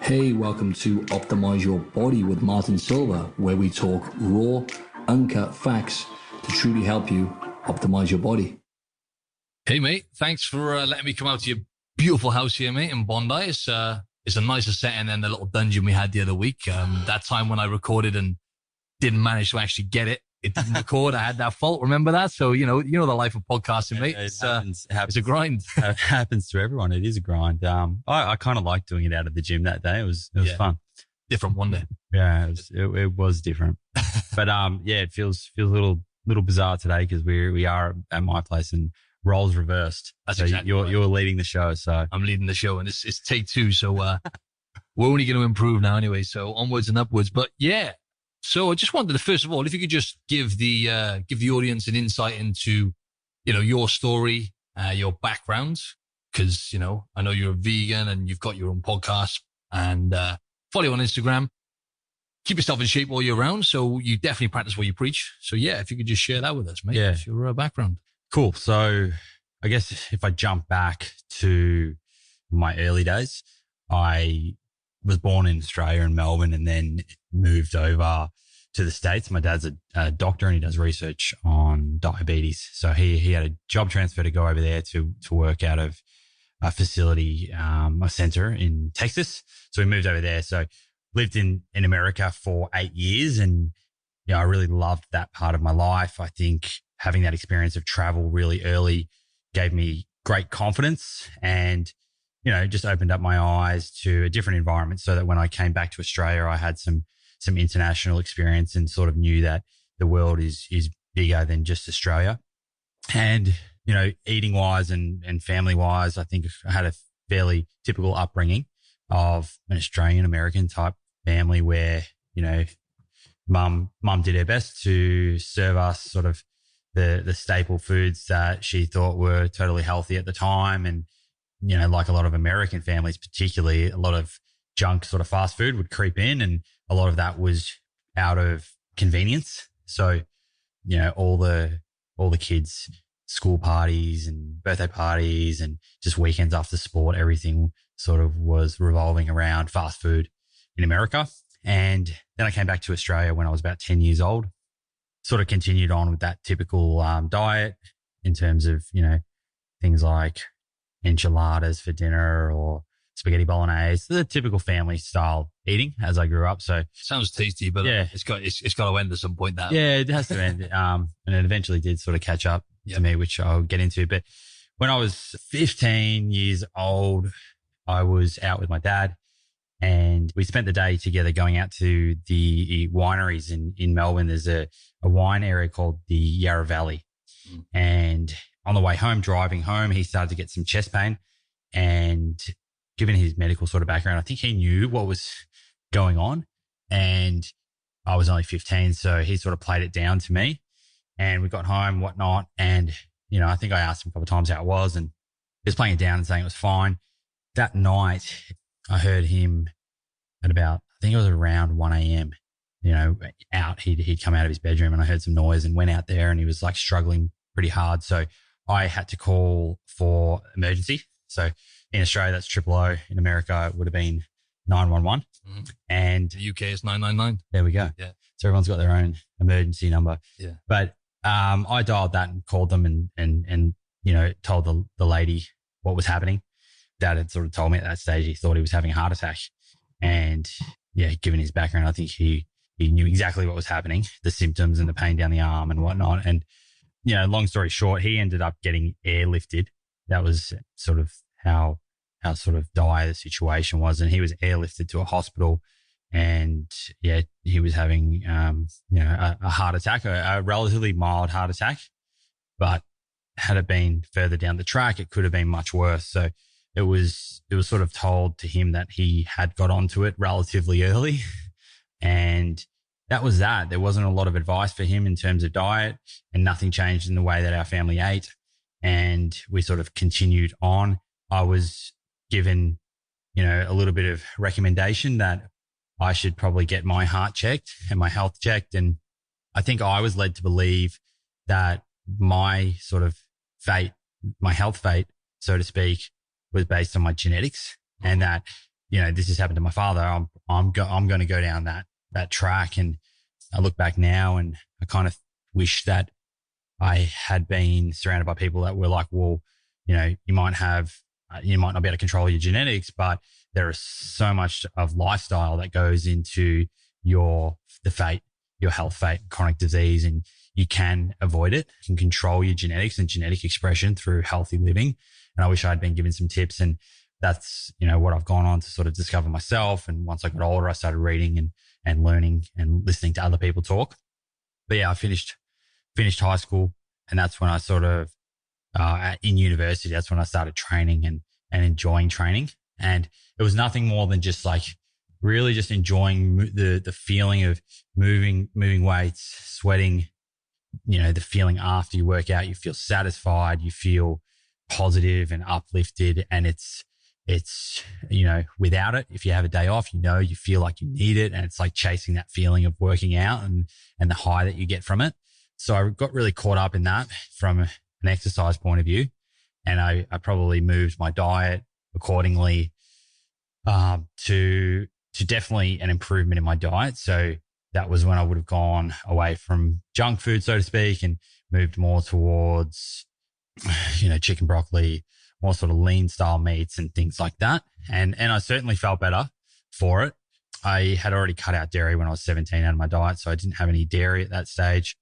Hey, welcome to Optimize Your Body with Martin Silva, where we talk raw, uncut facts to truly help you optimize your body. Hey, mate. Thanks for letting me come out to your beautiful house here, mate, in Bondi. It's a nicer setting than the little dungeon we had the other week. That time when I recorded and didn't manage to actually get it. It didn't record. I had that fault. Remember that? So, you know the life of podcasting, mate. It happens, it's a grind. It happens to everyone. It is a grind. I kind of liked doing it out of the gym that day. It was fun. Different one day. Yeah, it was different. But, it feels a little bizarre today because we are at my place and roles reversed. That's so exactly you're right. leading the show. So I'm leading the show and it's take two. So, we're only going to improve now anyway. So onwards and upwards. But yeah. So I just wanted to, first of all, if you could just give the audience an insight into, your story, your background, because, I know you're a vegan and you've got your own podcast and, follow you on Instagram. Keep yourself in shape all year round. So you definitely practice what you preach. So yeah, if you could just share that with us, mate. Yeah. What's your background? Cool. So I guess if I jump back to my early days, I was born in Australia in Melbourne and then moved over to the States. My dad's a doctor and he does research on diabetes. So he had a job transfer to go over there to work out of a facility, a center in Texas. So we moved over there. So lived in America for 8 years and, I really loved that part of my life. I think having that experience of travel really early gave me great confidence and, just opened up my eyes to a different environment so that when I came back to Australia, I had some international experience and sort of knew that the world is bigger than just Australia. And, eating wise and family wise, I think I had a fairly typical upbringing of an Australian American type family where, mum did her best to serve us sort of the staple foods that she thought were totally healthy at the time. And, like a lot of American families, particularly a lot of junk sort of fast food would creep in and a lot of that was out of convenience. So, all the kids' school parties and birthday parties and just weekends after sport, everything sort of was revolving around fast food in America. And then I came back to Australia when I was about 10 years old, sort of continued on with that typical diet in terms of, things like enchiladas for dinner or spaghetti bolognese, the typical family style eating as I grew up. So Sounds tasty, but yeah, it's got to end at some point. That it has to end. And it eventually did sort of catch up to me, which I'll get into. But when I was 15 years old, I was out with my dad and we spent the day together going out to the wineries in Melbourne. There's a wine area called the Yarra Valley. And on the way home, driving home, he started to get some chest pain and given his medical sort of background, I think he knew what was going on and I was only 15. So he sort of played it down to me and we got home, whatnot. And, I think I asked him a couple of times how it was and he was playing it down and saying it was fine. That night I heard him at about, I think it was around 1 a.m., out, he'd come out of his bedroom and I heard some noise and went out there and he was like struggling pretty hard. So I had to call for emergency. So in Australia, that's 000. In America, it would have been 911. Mm-hmm. And the UK is 999. There we go. Yeah. So everyone's got their own emergency number. Yeah. But I dialed that and called them and told the lady what was happening. Dad had sort of told me at that stage he thought he was having a heart attack. And yeah, given his background, I think he knew exactly what was happening, the symptoms and the pain down the arm and whatnot. And, long story short, he ended up getting airlifted. That was sort of how sort of dire the situation was. And he was airlifted to a hospital and yeah, he was having, a heart attack, a relatively mild heart attack, but had it been further down the track, it could have been much worse. So it was sort of told to him that he had got onto it relatively early and that was that. There wasn't a lot of advice for him in terms of diet and nothing changed in the way that our family ate. And we sort of continued on. I was given, a little bit of recommendation that I should probably get my heart checked and my health checked. And I think I was led to believe that my sort of fate, my health fate, so to speak, was based on my genetics and that this has happened to my father. I'm going to go down that track. And I look back now and I kind of wish that I had been surrounded by people that were like, well, you might not be able to control your genetics, but there is so much of lifestyle that goes into your health, fate, chronic disease, and you can avoid it. You can control your genetics and genetic expression through healthy living. And I wish I had been given some tips, and that's, what I've gone on to sort of discover myself. And once I got older, I started reading and learning and listening to other people talk. But yeah, I finished high school, and that's when I sort of, in university, that's when I started training and enjoying training. And it was nothing more than just like really just enjoying the feeling of moving weights, sweating, the feeling after you work out. You feel satisfied, you feel positive and uplifted. And it's, without it, if you have a day off, you feel like you need it. And it's like chasing that feeling of working out and the high that you get from it. So I got really caught up in that from an exercise point of view. And I probably moved my diet accordingly, to definitely an improvement in my diet. So that was when I would have gone away from junk food, so to speak, and moved more towards, chicken, broccoli, more sort of lean style meats and things like that. And I certainly felt better for it. I had already cut out dairy when I was 17 out of my diet. So I didn't have any dairy at that stage.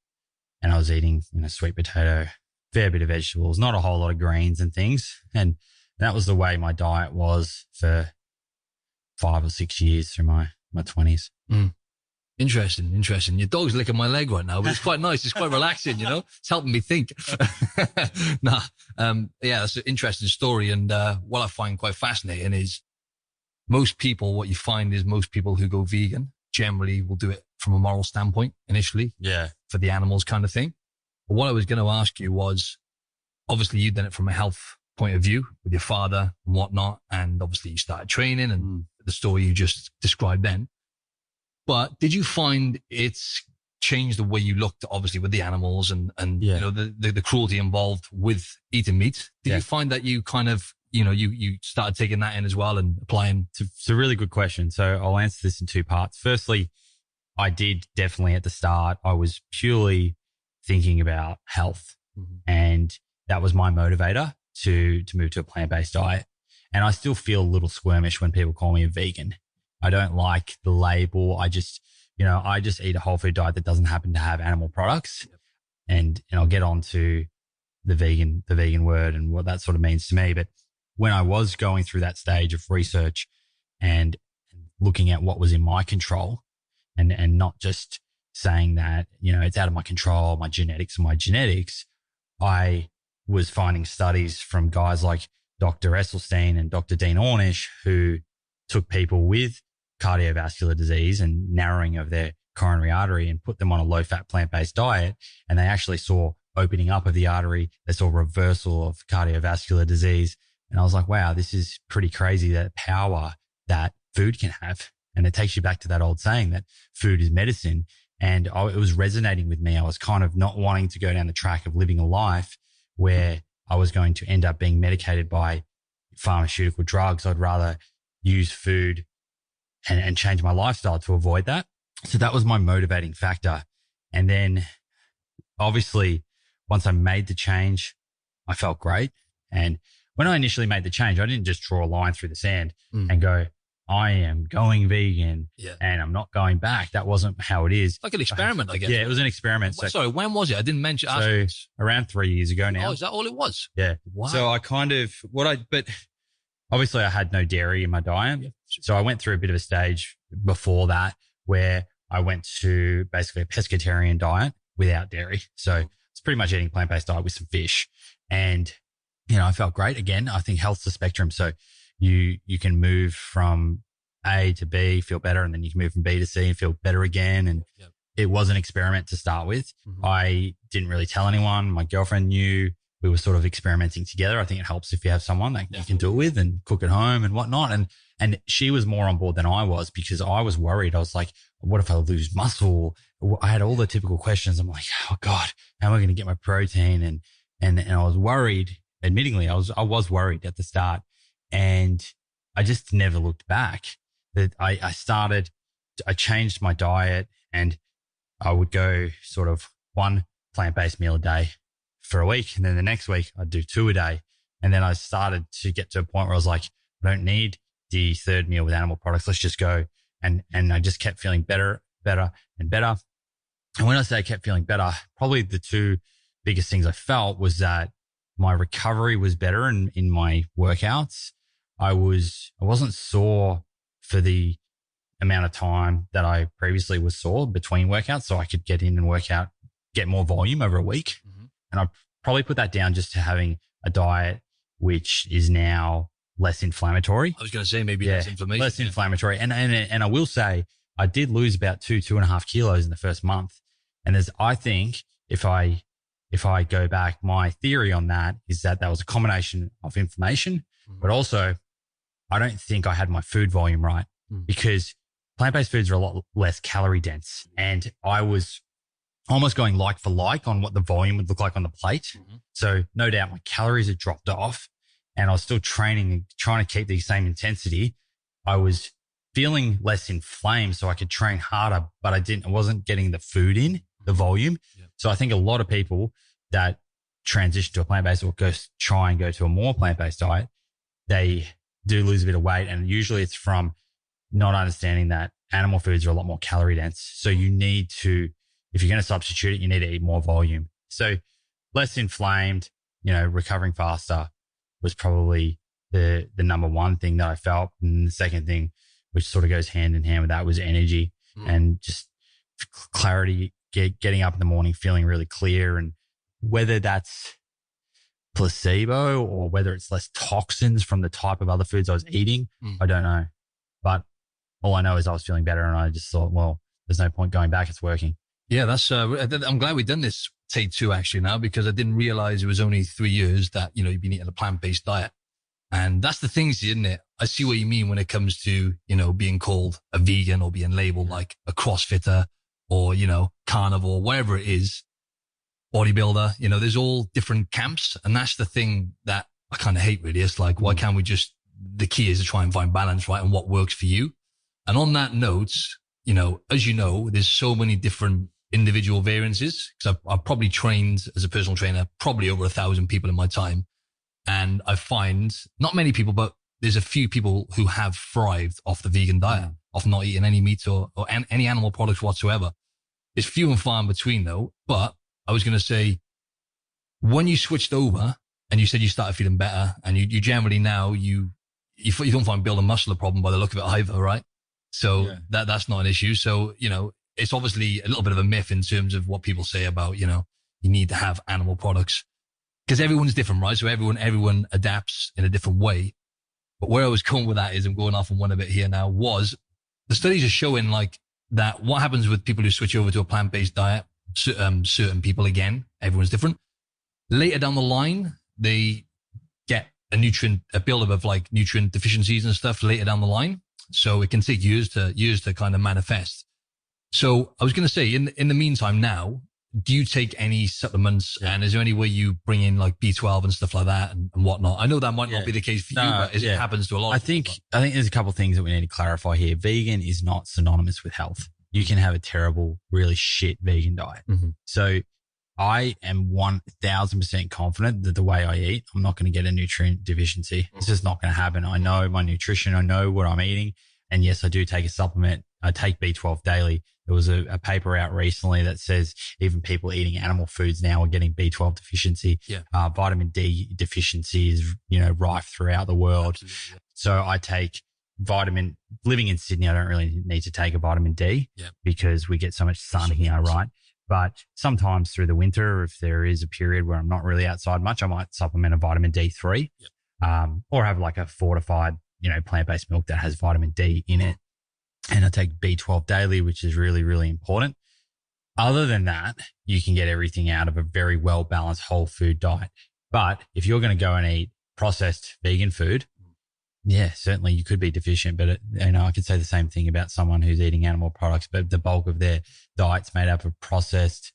And I was eating, sweet potato, fair bit of vegetables, not a whole lot of greens and things. And that was the way my diet was for 5 or 6 years through my 20s. Mm. Interesting. Your dog's licking my leg right now, but it's quite nice. It's quite relaxing, It's helping me think. Yeah, that's an interesting story. And what I find quite fascinating is most people who go vegan generally will do it from a moral standpoint initially. Yeah. For the animals kind of thing. But what I was going to ask you was, obviously you've done it from a health point of view with your father and whatnot. And obviously you started training and the story you just described then. But did you find it's changed the way you looked, obviously, with the animals and the cruelty involved with eating meat? Did you find that you kind of, you started taking that in as well and applying? It's a really good question. So I'll answer this in two parts. Firstly, I did definitely at the start, I was purely thinking about health, and that was my motivator to move to a plant-based diet. And I still feel a little squirmish when people call me a vegan. I don't like the label. I just eat a whole food diet that doesn't happen to have animal products. And I'll get on to the vegan word and what that sort of means to me. But when I was going through that stage of research and looking at what was in my control and not just saying that, it's out of my control, my genetics, I was finding studies from guys like Dr. Esselstyn and Dr. Dean Ornish, who took people with cardiovascular disease and narrowing of their coronary artery and put them on a low-fat plant-based diet. And they actually saw opening up of the artery. They saw reversal of cardiovascular disease. And I was like, wow, this is pretty crazy, that power that food can have. And it takes you back to that old saying that food is medicine. And it was resonating with me. I was kind of not wanting to go down the track of living a life where I was going to end up being medicated by pharmaceutical drugs. I'd rather use food and change my lifestyle to avoid that. So that was my motivating factor. And then obviously once I made the change, I felt great. And when I initially made the change, I didn't just draw a line through the sand and go, I am going vegan and I'm not going back. That wasn't how it is. Like an experiment, I guess. Yeah, it was an experiment. So, sorry, when was it? I didn't mention. So around 3 years ago now. Oh, is that all it was? Yeah. Wow. So I kind of, but obviously I had no dairy in my diet. Yeah. So I went through a bit of a stage before that where I went to basically a pescatarian diet without dairy. So it's pretty much eating plant-based diet with some fish. And, I felt great. Again, I think health's a spectrum. So you can move from A to B, feel better, and then you can move from B to C and feel better again. And it was an experiment to start with. I didn't really tell anyone. My girlfriend knew. We were sort of experimenting together. I think it helps if you have someone that you can do it with and cook at home and whatnot. And she was more on board than I was because I was worried. I was like, what if I lose muscle? I had all the typical questions. I'm like, oh God, how am I going to get my protein? And I was worried. Admittingly, I was worried at the start. And I just never looked back. That I changed my diet, and I would go sort of one plant-based meal a day for a week. And then the next week I'd do 2 a day. And then I started to get to a point where I was like, I don't need the third meal with animal products. Let's just go. And I just kept feeling better and better. And when I say I kept feeling better, probably the 2 biggest things I felt was that my recovery was better in my workouts. I wasn't sore for the amount of time that I previously was sore between workouts. So I could get in and work out, get more volume over a week. Mm-hmm. And I probably put that down just to having a diet which is now less inflammatory. I was going to say maybe less inflammation. Less inflammatory. And I will say I did lose about 2.5 kilos in the first month. And I think if I go back, my theory on that is that was a combination of inflammation, but also I don't think I had my food volume right because plant-based foods are a lot less calorie dense. And I was almost going like for like on what the volume would look like on the plate. Mm-hmm. So no doubt my calories had dropped off and I was still training and trying to keep the same intensity. I was feeling less inflamed so I could train harder, but I wasn't getting the food in, the volume. Yeah. So I think a lot of people that transition to a plant-based or try and go to a more plant-based diet, they do lose a bit of weight. And usually it's from not understanding that animal foods are a lot more calorie dense. So you need to, if you're going to substitute it, you need to eat more volume. So less inflamed, recovering faster was probably the number one thing that I felt. And the second thing, which sort of goes hand in hand with that, was energy and just clarity, getting up in the morning, feeling really clear. And whether that's placebo or whether it's less toxins from the type of other foods I was eating, I don't know. But all I know is I was feeling better and I just thought, well, there's no point going back. It's working. Yeah, I'm glad we've done this take 2 actually now, because I didn't realize it was only 3 years that, you've been eating a plant-based diet. And that's the thing, isn't it? I see what you mean when it comes to, being called a vegan or being labeled like a CrossFitter or, carnivore, whatever it is, bodybuilder, there's all different camps. And that's the thing that I kind of hate really. It's like, why can't we the key is to try and find balance, right? And what works for you. And on that note, as there's so many different individual variances, because I've probably trained as a personal trainer, probably over 1,000 people in my time. And I find not many people, but there's a few people who have thrived off the vegan diet, off not eating any meat or any animal products whatsoever. It's few and far in between though. But I was going to say, when you switched over and you said you started feeling better and you generally now, you don't find building muscle a problem by the look of it either, right? So that's not an issue. So, it's obviously a little bit of a myth in terms of what people say about, you need to have animal products because everyone's different, right? So everyone adapts in a different way. But where I was going with that is I'm going off on one a bit here now was the studies are showing like that what happens with people who switch over to a plant-based diet, certain people again, everyone's different. Later down the line, they get a buildup of like nutrient deficiencies and stuff later down the line. So it can take years to kind of manifest. So I was going to say in the meantime now, do you take any supplements and is there any way you bring in like B12 and stuff like that and whatnot? I know that might not be the case for you, but it happens to a lot of people. I think there's a couple of things that we need to clarify here. Vegan is not synonymous with health. You can have a terrible, really shit vegan diet. Mm-hmm. So I am 1,000% confident that the way I eat, I'm not going to get a nutrient deficiency. It's just not going to happen. I know my nutrition. I know what I'm eating. And yes, I do take a supplement. I take B12 daily. There was a paper out recently that says even people eating animal foods now are getting B12 deficiency. Yeah. Vitamin D deficiency is, rife throughout the world. Absolutely, yeah. So I take living in Sydney, I don't really need to take a vitamin D because we get so much sun here, right? But sometimes through the winter, if there is a period where I'm not really outside much, I might supplement a vitamin D3 or have like a fortified, plant-based milk that has vitamin D in it. And I take B12 daily, which is really, really important. Other than that, you can get everything out of a very well-balanced whole food diet. But if you're going to go and eat processed vegan food, yeah, certainly you could be deficient. But, I could say the same thing about someone who's eating animal products, but the bulk of their diet's made up of processed,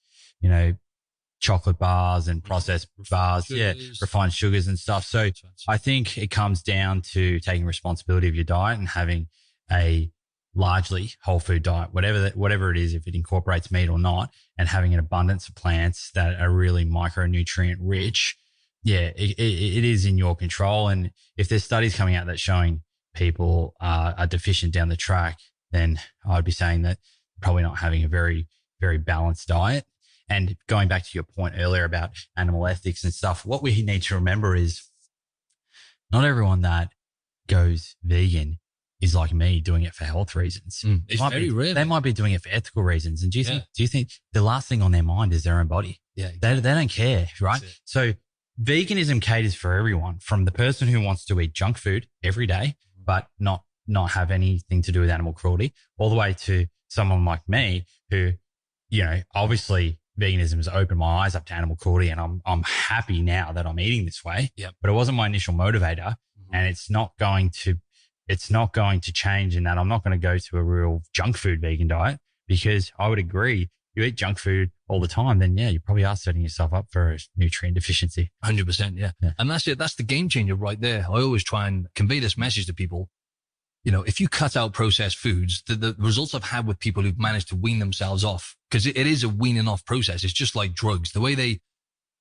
chocolate bars and processed bars, sugars. refined sugars and stuff. So I think it comes down to taking responsibility of your diet and having a largely whole food diet, whatever it is, if it incorporates meat or not, and having an abundance of plants that are really micronutrient rich. Yeah, it is in your control. And if there's studies coming out that's showing people are deficient down the track, then I'd be saying that probably not having a very, very balanced diet. And going back to your point earlier about animal ethics and stuff, what we need to remember is not everyone that goes vegan is like me doing it for health reasons. It's very rare. They might be doing it for ethical reasons. And do you think the last thing on their mind is their own body? Yeah, exactly. They don't care, right? So veganism caters for everyone, from the person who wants to eat junk food every day, but not have anything to do with animal cruelty, all the way to someone like me who, obviously veganism has opened my eyes up to animal cruelty, and I'm happy now that I'm eating this way. Yep. But it wasn't my initial motivator, and it's not going to change in that I'm not going to go to a real junk food vegan diet, because I would agree, you eat junk food all the time, then you probably are setting yourself up for a nutrient deficiency. 100%. Yeah. And that's it. That's the game changer right there. I always try and convey this message to people. If you cut out processed foods, the results I've had with people who've managed to wean themselves off, because it is a weaning off process. It's just like drugs. The way they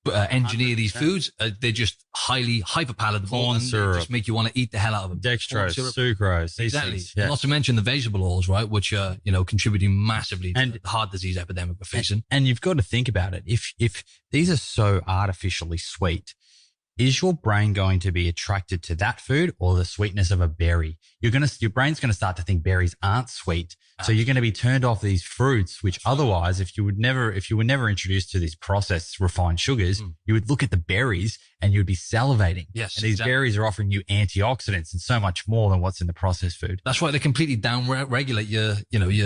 engineer 100%. These foods, they're just highly hyperpalatable. Corn syrup. Just make you want to eat the hell out of them. Dextrose, sucrose. Exactly. Yeah. Not to mention the vegetable oils, right? Which are, contributing massively to the heart disease epidemic we're facing. And you've got to think about it. If these are so artificially sweet, is your brain going to be attracted to that food or the sweetness of a berry? Your brain's going to start to think berries aren't sweet. So you're going to be turned off these fruits, which otherwise, if you were never introduced to these processed refined sugars, you would look at the berries and you'd be salivating. Yes. And these berries are offering you antioxidants and so much more than what's in the processed food. That's right. They completely down-regulate your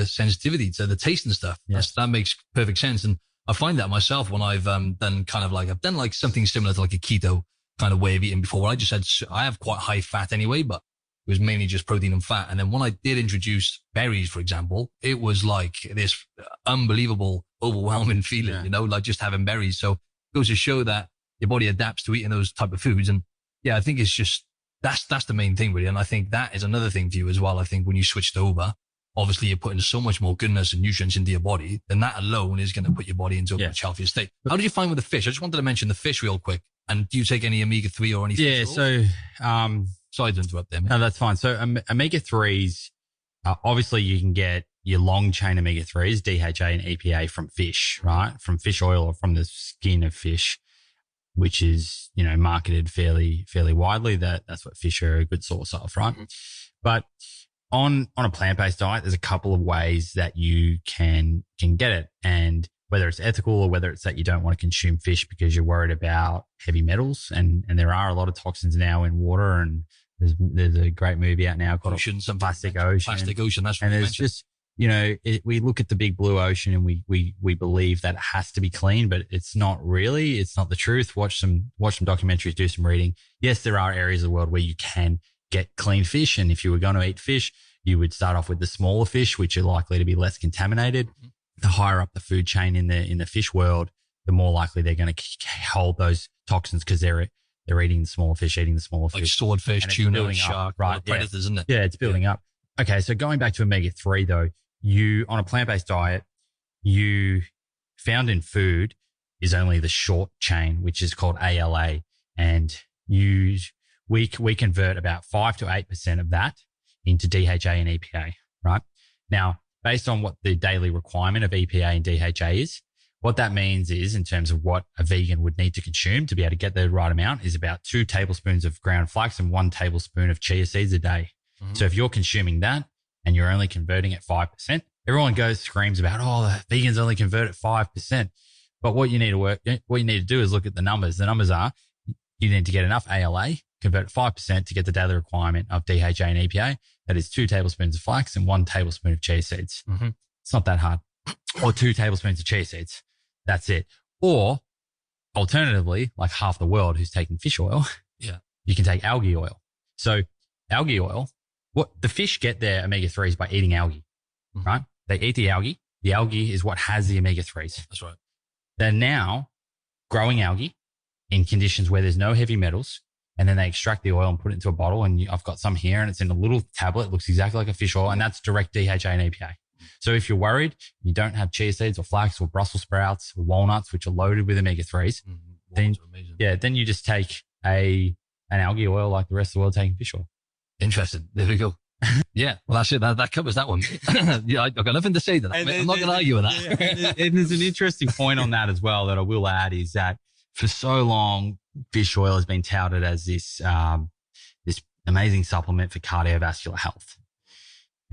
sensitivity to the taste and stuff. Yes. That makes perfect sense. And I find that myself when I've done I've done something similar to like a keto kind of way of eating before, where I just had, I have quite high fat anyway, but it was mainly just protein and fat. And then when I did introduce berries, for example, it was like this unbelievable, overwhelming feeling, like just having berries. So it goes to show that your body adapts to eating those type of foods. And I think it's just, that's the main thing really. And I think that is another thing for you as well. I think when you switched over, obviously you're putting so much more goodness and nutrients into your body, then that alone is going to put your body into a much healthier state. How did you find with the fish? I just wanted to mention the fish real quick. And do you take any omega-3 or any fish? Yeah, so sorry to interrupt there, mate. No, that's fine. So omega-3s, obviously you can get your long-chain omega-3s, DHA and EPA from fish, right? From fish oil or from the skin of fish, which is, marketed fairly widely. That's what fish are a good source of, right? Mm-hmm. But on a plant-based diet, there's a couple of ways that you can get it. And whether it's ethical or whether it's that you don't want to consume fish because you're worried about heavy metals. And there are a lot of toxins now in water, and there's a great movie out now called Plastic Ocean. Plastic Ocean, that's what and it's just, we look at the big blue ocean and we believe that it has to be clean, but it's not really. It's not the truth. Watch some documentaries, do some reading. Yes, there are areas of the world where you can get clean fish. And if you were going to eat fish, you would start off with the smaller fish, which are likely to be less contaminated. Mm-hmm. The higher up the food chain in the fish world, the more likely they're going to hold those toxins because they're eating the smaller fish, like swordfish, tuna, shark, right? Predators, isn't it? Yeah, it's building up. Okay, so going back to omega-3 though, you on a plant-based diet, you found in food is only the short chain, which is called ALA, and we convert about 5 to 8% of that into DHA and EPA, right? Now, based on what the daily requirement of EPA and DHA is, what that means is, in terms of what a vegan would need to consume to be able to get the right amount, is about 2 tablespoons of ground flax and 1 tablespoon of chia seeds a day. Mm-hmm. So if you're consuming that and you're only converting at 5%, everyone screams about, the vegans only convert at 5%. But what you need to do is look at the numbers. The numbers are, you need to get enough ALA, convert 5% to get the daily requirement of DHA and EPA. That is 2 tablespoons of flax and 1 tablespoon of chia seeds. Mm-hmm. It's not that hard. Or 2 tablespoons of chia seeds. That's it. Or alternatively, like half the world who's taking fish oil, you can take algae oil. So algae oil, what the fish get their omega-3s by eating algae, mm-hmm. right? They eat the algae. The algae is what has the omega-3s. That's right. Then now growing algae in conditions where there's no heavy metals. And then they extract the oil and put it into a bottle. And I've got some here and it's in a little tablet. It looks exactly like a fish oil. And that's direct DHA and EPA. So if you're worried you don't have chia seeds or flax or Brussels sprouts or walnuts, which are loaded with omega-3s, then you just take an algae oil like the rest of the world taking fish oil. Interesting. There we go. Yeah. Well, that's it. That covers that one. Yeah, I've got nothing to say to that. I'm not going to argue with that. And there's an interesting point on that as well that I will add is that for so long, fish oil has been touted as this amazing supplement for cardiovascular health.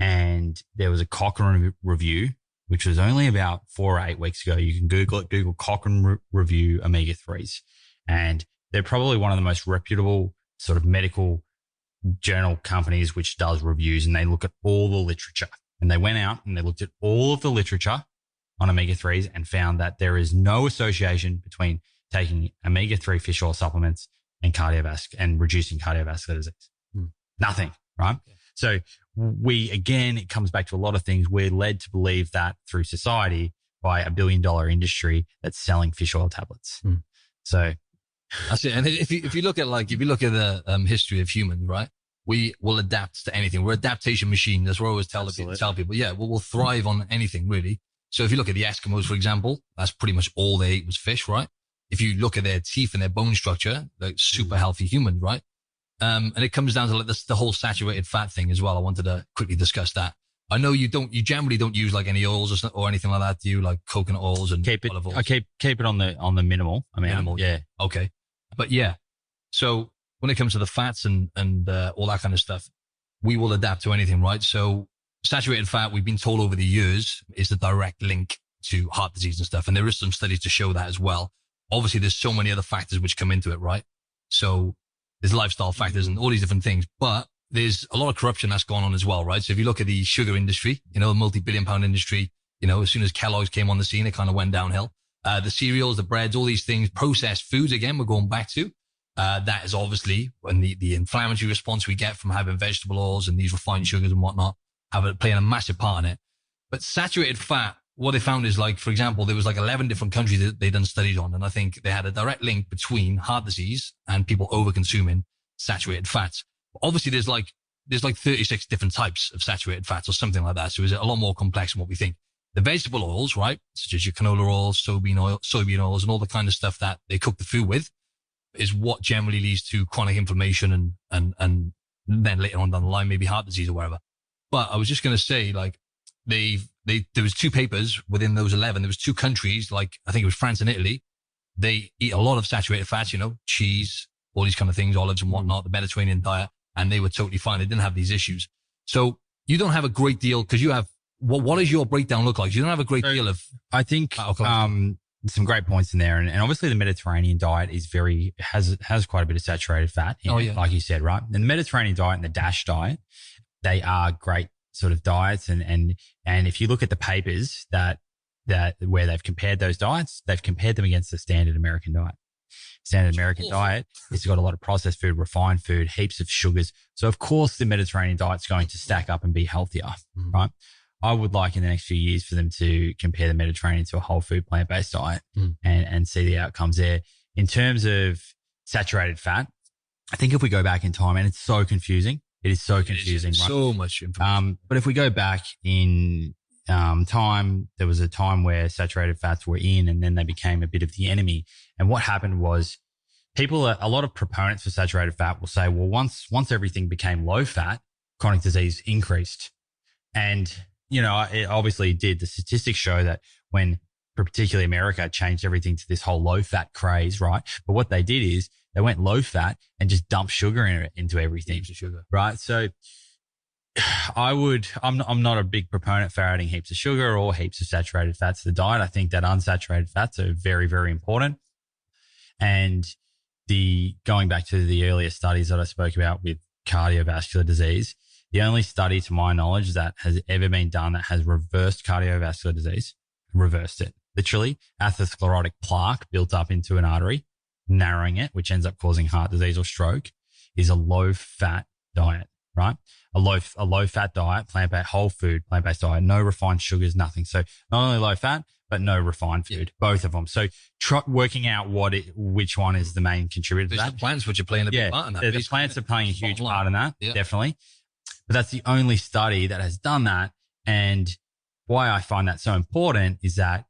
And there was a Cochrane review, which was only about 4 or 8 weeks ago. You can Google it, Google Cochrane review omega-3s. And they're probably one of the most reputable sort of medical journal companies which does reviews, and they look at all the literature. And they went out and they looked at all of the literature on omega-3s and found that there is no association between taking omega-3 fish oil supplements and reducing cardiovascular disease. Nothing, right? Yeah. So it comes back to a lot of things. We're led to believe that through society by $1 billion industry that's selling fish oil tablets. So that's it. And if you look at the history of humans, right? We will adapt to anything. We're an adaptation machine. That's what I always tell people. Yeah, we'll thrive on anything really. So if you look at the Eskimos, for example, that's pretty much all they ate was fish, right? If you look at their teeth and their bone structure, they're super healthy humans, right? And it comes down to like the whole saturated fat thing as well. I wanted to quickly discuss that. I know you generally don't use like any oils or anything like that. Do you, like coconut oils and olive oils? I keep it on the minimal. Minimal. Yeah. Okay. But yeah. So when it comes to the fats and all that kind of stuff, we will adapt to anything, right? So saturated fat, we've been told over the years, is the direct link to heart disease and stuff. And there is some studies to show that as well. Obviously, there's so many other factors which come into it, right? So there's lifestyle factors and all these different things, but there's a lot of corruption that's gone on as well, right? So if you look at the sugar industry, the multi-billion-pound industry, as soon as Kellogg's came on the scene, it kind of went downhill. The cereals, the breads, all these things, processed foods, again, we're going back to. That is obviously when the inflammatory response we get from having vegetable oils and these refined sugars and whatnot playing a massive part in it. But saturated fat, what they found is, like, for example, there was like 11 different countries that they done studies on. And I think they had a direct link between heart disease and people over consuming saturated fats. Obviously there's like 36 different types of saturated fats or something like that. So it's a lot more complex than what we think. The vegetable oils, right? Such as your canola oils, soybean oils and all the kind of stuff that they cook the food with is what generally leads to chronic inflammation and then later on down the line, maybe heart disease or whatever. But I was just going to say, like, there was 2 papers within those 11. There was 2 countries, like I think it was France and Italy. They eat a lot of saturated fats, cheese, all these kind of things, olives and whatnot, the Mediterranean diet, and they were totally fine. They didn't have these issues. So you don't have a great deal because you have, what does your breakdown look like? You don't have a great deal of. I think, some great points in there. And obviously the Mediterranean diet has quite a bit of saturated fat in it, like you said, right? And the Mediterranean diet and the DASH diet, they are great sort of diets. And if you look at the papers that where they've compared those diets, they've compared them against the standard American diet. Standard American diet, it's got a lot of processed food, refined food, heaps of sugars. So of course the Mediterranean diet's going to stack up and be healthier, right? I would like in the next few years for them to compare the Mediterranean to a whole food plant-based diet and see the outcomes there. In terms of saturated fat, I think if we go back in time, and it's so confusing, it is so confusing, right? So much information. But if we go back in time, there was a time where saturated fats were in and then they became a bit of the enemy. And what happened was a lot of proponents for saturated fat will say, well, once everything became low fat, chronic disease increased. And it obviously did. The statistics show that when particularly America changed everything to this whole low fat craze, right? But what they did is they went low fat and just dumped sugar into everything, sugar. Right? So I'm not a big proponent for adding heaps of sugar or heaps of saturated fats to the diet. I think that unsaturated fats are very, very important. And going back to the earlier studies that I spoke about with cardiovascular disease, the only study to my knowledge that has ever been done that has reversed cardiovascular disease, reversed it, literally atherosclerotic plaque built up into an artery, narrowing it, which ends up causing heart disease or stroke, is a low fat diet, right? A low fat diet, plant-based, whole food, plant-based diet, no refined sugars, nothing. So not only low fat, but no refined food, both of them. So working out which one is the main contributor to that. The plants which are playing a big part in that. The plants are playing a huge part in that, definitely. But that's the only study that has done that. And why I find that so important is that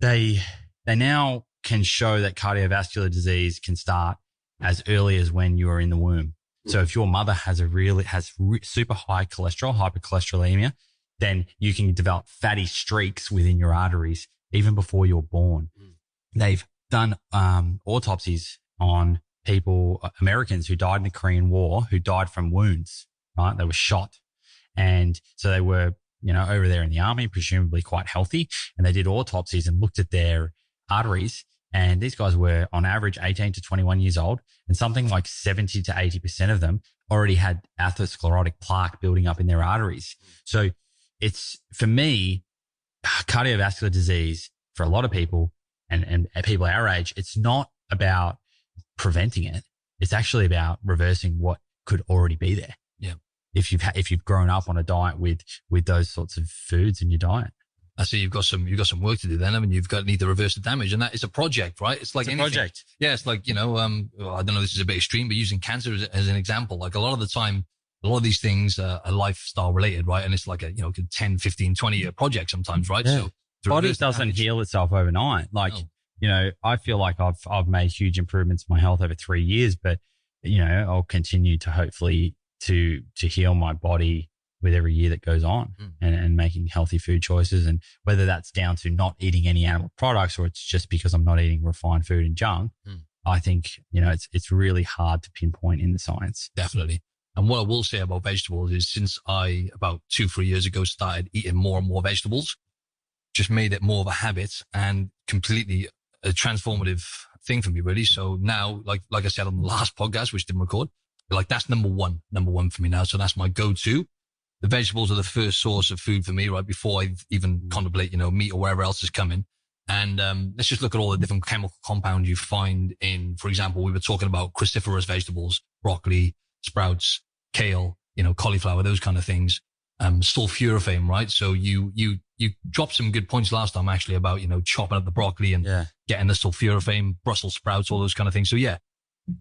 they now can show that cardiovascular disease can start as early as when you are in the womb. So if your mother has super high cholesterol, hypercholesterolemia, then you can develop fatty streaks within your arteries even before you're born. They've done autopsies on people, Americans who died in the Korean War, who died from wounds, right? They were shot. And so they were, over there in the army, presumably quite healthy. And they did autopsies and looked at their arteries. And these guys were on average 18 to 21 years old, and something like 70 to 80% of them already had atherosclerotic plaque building up in their arteries. So it's, for me, cardiovascular disease for a lot of people and people our age, it's not about preventing it. It's actually about reversing what could already be there. Yeah. If you've grown up on a diet with those sorts of foods in your diet. I see you've got some work to do then. I mean, need to reverse the damage, and that is a project, right? It's like anything. A project. Yeah. It's like, I don't know, this is a bit extreme, but using cancer as an example, like a lot of the time, a lot of these things are lifestyle related, right? And it's like a, 10, 15, 20 year project sometimes, right? Yeah. So body doesn't heal itself overnight. Like, I feel like I've made huge improvements in my health over 3 years, but, I'll continue to hopefully to heal my body with every year that goes on and making healthy food choices. And whether that's down to not eating any animal products or it's just because I'm not eating refined food and junk, I think, it's really hard to pinpoint in the science. Definitely. And what I will say about vegetables is since I, about 2-3 years ago, started eating more and more vegetables, just made it more of a habit and completely a transformative thing for me, really. So now, like I said on the last podcast, which didn't record, like that's number one for me now. So that's my go-to. The vegetables are the first source of food for me, right? Before I even contemplate, meat or whatever else is coming. And, let's just look at all the different chemical compounds you find in, for example, we were talking about cruciferous vegetables, broccoli, sprouts, kale, cauliflower, those kind of things. Sulforaphane, right? So you dropped some good points last time actually about, chopping up the broccoli and getting the sulforaphane, Brussels sprouts, all those kind of things. So yeah,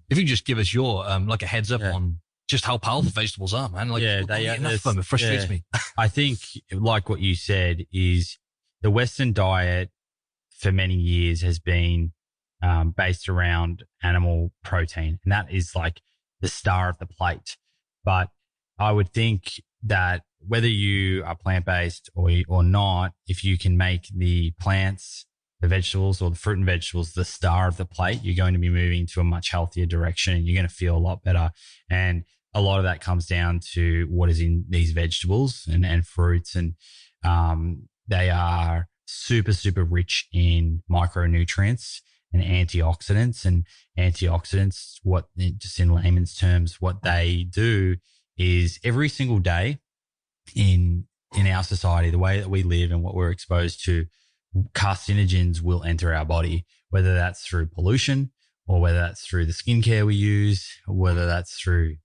if you just give us your, like a heads up on just how powerful vegetables are, man. Like, enough of them. It frustrates me. I think, like what you said, is the Western diet for many years has been based around animal protein, and that is like the star of the plate. But I would think that whether you are plant-based or not, if you can make the plants, the vegetables or the fruit and vegetables the star of the plate, you're going to be moving to a much healthier direction and you're going to feel a lot better. And a lot of that comes down to what is in these vegetables and fruits. And they are super, super rich in micronutrients and antioxidants. And antioxidants, just in layman's terms, what they do is every single day in our society, the way that we live and what we're exposed to, carcinogens will enter our body, whether that's through pollution or whether that's through the skincare we use, or whether that's through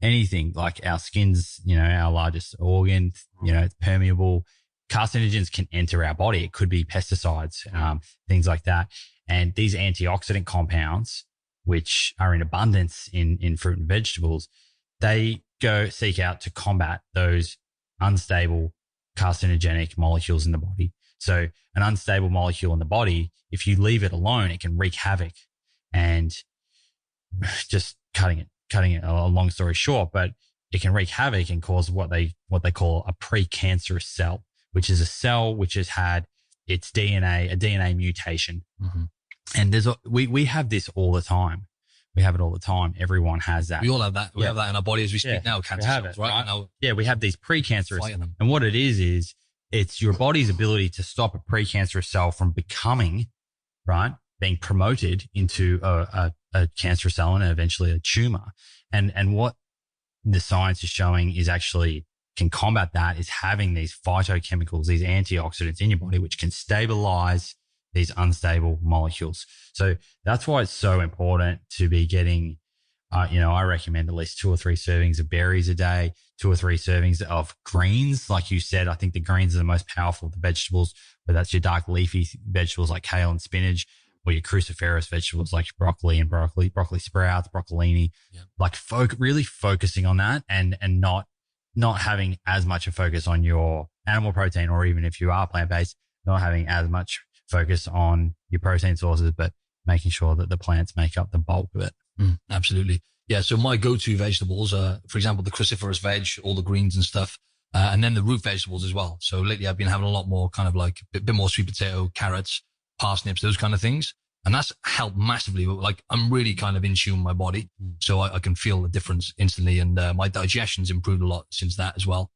anything like our skin's, our largest organ, it's permeable. Carcinogens can enter our body. It could be pesticides, things like that. And these antioxidant compounds, which are in abundance in fruit and vegetables, they seek out to combat those unstable carcinogenic molecules in the body. So an unstable molecule in the body, if you leave it alone, it can wreak havoc. And just cutting it a long story short, but it can wreak havoc and cause what they call a precancerous cell, which is a cell which has had its a DNA mutation. Mm-hmm. And we have this all the time. We have it all the time. Everyone has that. We all have that. We have that in our body as we speak now. Cancer cells, right? We have these precancerous. And what it is it's your body's ability to stop a precancerous cell from becoming, right, being promoted into a cancer cell and eventually a tumor. And what the science is showing is actually can combat that is having these phytochemicals, these antioxidants in your body, which can stabilize these unstable molecules. So that's why it's so important to be getting I recommend at least 2 or 3 servings of berries a day, 2 or 3 servings of greens. Like you said, I think the greens are the most powerful of the vegetables, whether that's your dark leafy vegetables like kale and spinach, or your cruciferous vegetables like broccoli and broccoli sprouts, broccolini. Yeah. Like really focusing on that and not having as much a focus on your animal protein, or even if you are plant-based, not having as much focus on your protein sources, but making sure that the plants make up the bulk of it. Absolutely. Yeah. So my go-to vegetables are, for example, the cruciferous veg, all the greens and stuff, and then the root vegetables as well. So lately I've been having a lot more kind of like a bit more sweet potato, carrots, parsnips, those kind of things. And that's helped massively. Like I'm really kind of in tune with my body. So I can feel the difference instantly. And my digestion's improved a lot since that as well.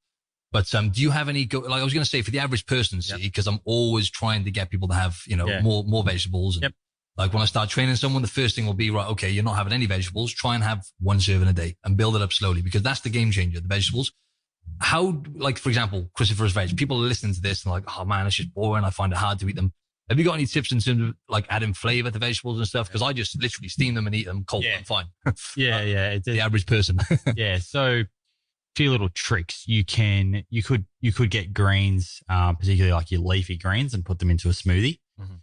But do you have any, like I was going to say, for the average person, see, because I'm always trying to get people to have, more vegetables. And like when I start training someone, the first thing will be, right, okay, you're not having any vegetables. Try and have 1 serving a day and build it up slowly, because that's the game changer, the vegetables. How, like, for example, cruciferous veg, people are listening to this and like, oh man, it's just boring. I find it hard to eat them. Have you got any tips in terms of like adding flavor to vegetables and stuff? Because I just literally steam them and eat them cold. I'm fine. It's the average person. So few little tricks. You could get greens, particularly like your leafy greens, and put them into a smoothie.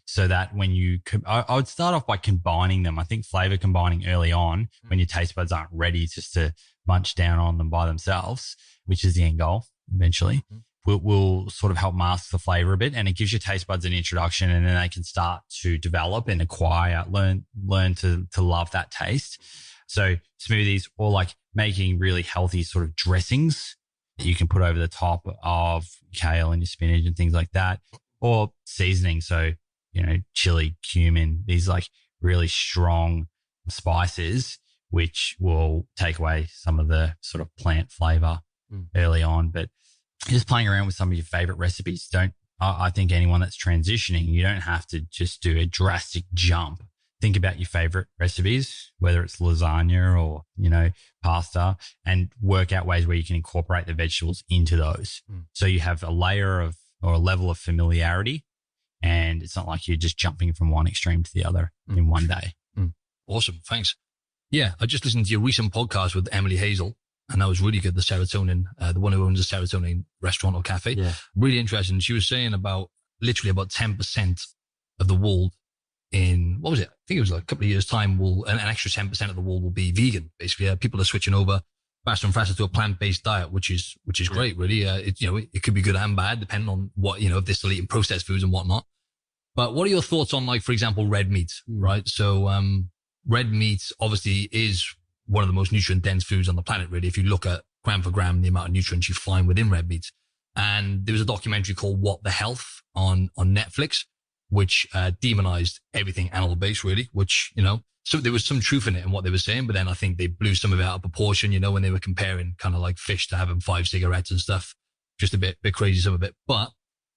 So that when I would start off by combining them. I think flavor combining early on when your taste buds aren't ready just to munch down on them by themselves, which is the end goal eventually, will sort of help mask the flavor a bit, and it gives your taste buds an introduction, and then they can start to develop and learn to love that taste. So smoothies, or like making really healthy sort of dressings that you can put over the top of kale and your spinach and things like that, or seasoning. So, chili, cumin, these like really strong spices, which will take away some of the sort of plant flavor early on. But just playing around with some of your favorite recipes. I think anyone that's transitioning, you don't have to just do a drastic jump. Think about your favorite recipes, whether it's lasagna or, pasta, and work out ways where you can incorporate the vegetables into those. So you have a layer or a level of familiarity, and it's not like you're just jumping from one extreme to the other in one day. Awesome. Thanks. Yeah. I just listened to your recent podcast with Emily Hazel, and that was really good. The serotonin, the one who owns the serotonin restaurant or cafe. Yeah. Really interesting. She was saying literally about 10% of the world in, what was it? I think it was like a couple of years time, an extra 10% of the world will be vegan. Basically, people are switching over faster and faster to a plant-based diet, which is great, really. It could be good and bad depending on what, if they're still eating processed foods and whatnot. But what are your thoughts on, like, for example, red meat, right? So, red meat obviously is one of the most nutrient dense foods on the planet, really. If you look at gram for gram, the amount of nutrients you find within red meat. And there was a documentary called What the Health on Netflix, which demonized everything animal based, really, which, so there was some truth in it and what they were saying, but then I think they blew some of it out of proportion, when they were comparing kind of like fish to having 5 cigarettes and stuff. Just a bit crazy, some of it. But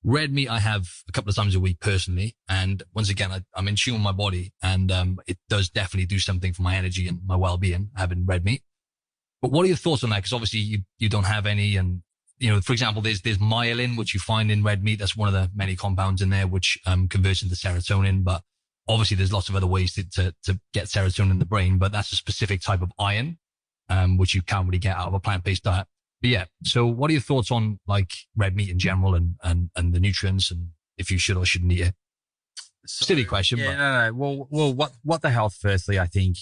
red meat I have a couple of times a week personally. And once again, I'm in tune with my body, and it does definitely do something for my energy and my well-being, having red meat. But what are your thoughts on that? Because obviously you don't have any, and for example, there's myelin, which you find in red meat. That's one of the many compounds in there, which converts into serotonin. But obviously there's lots of other ways to get serotonin in the brain, but that's a specific type of iron, which you can't really get out of a plant-based diet. But yeah, so what are your thoughts on like red meat in general and the nutrients, and if you should or shouldn't eat it? Silly question. Yeah, but. No. Well, what the health, firstly, I think,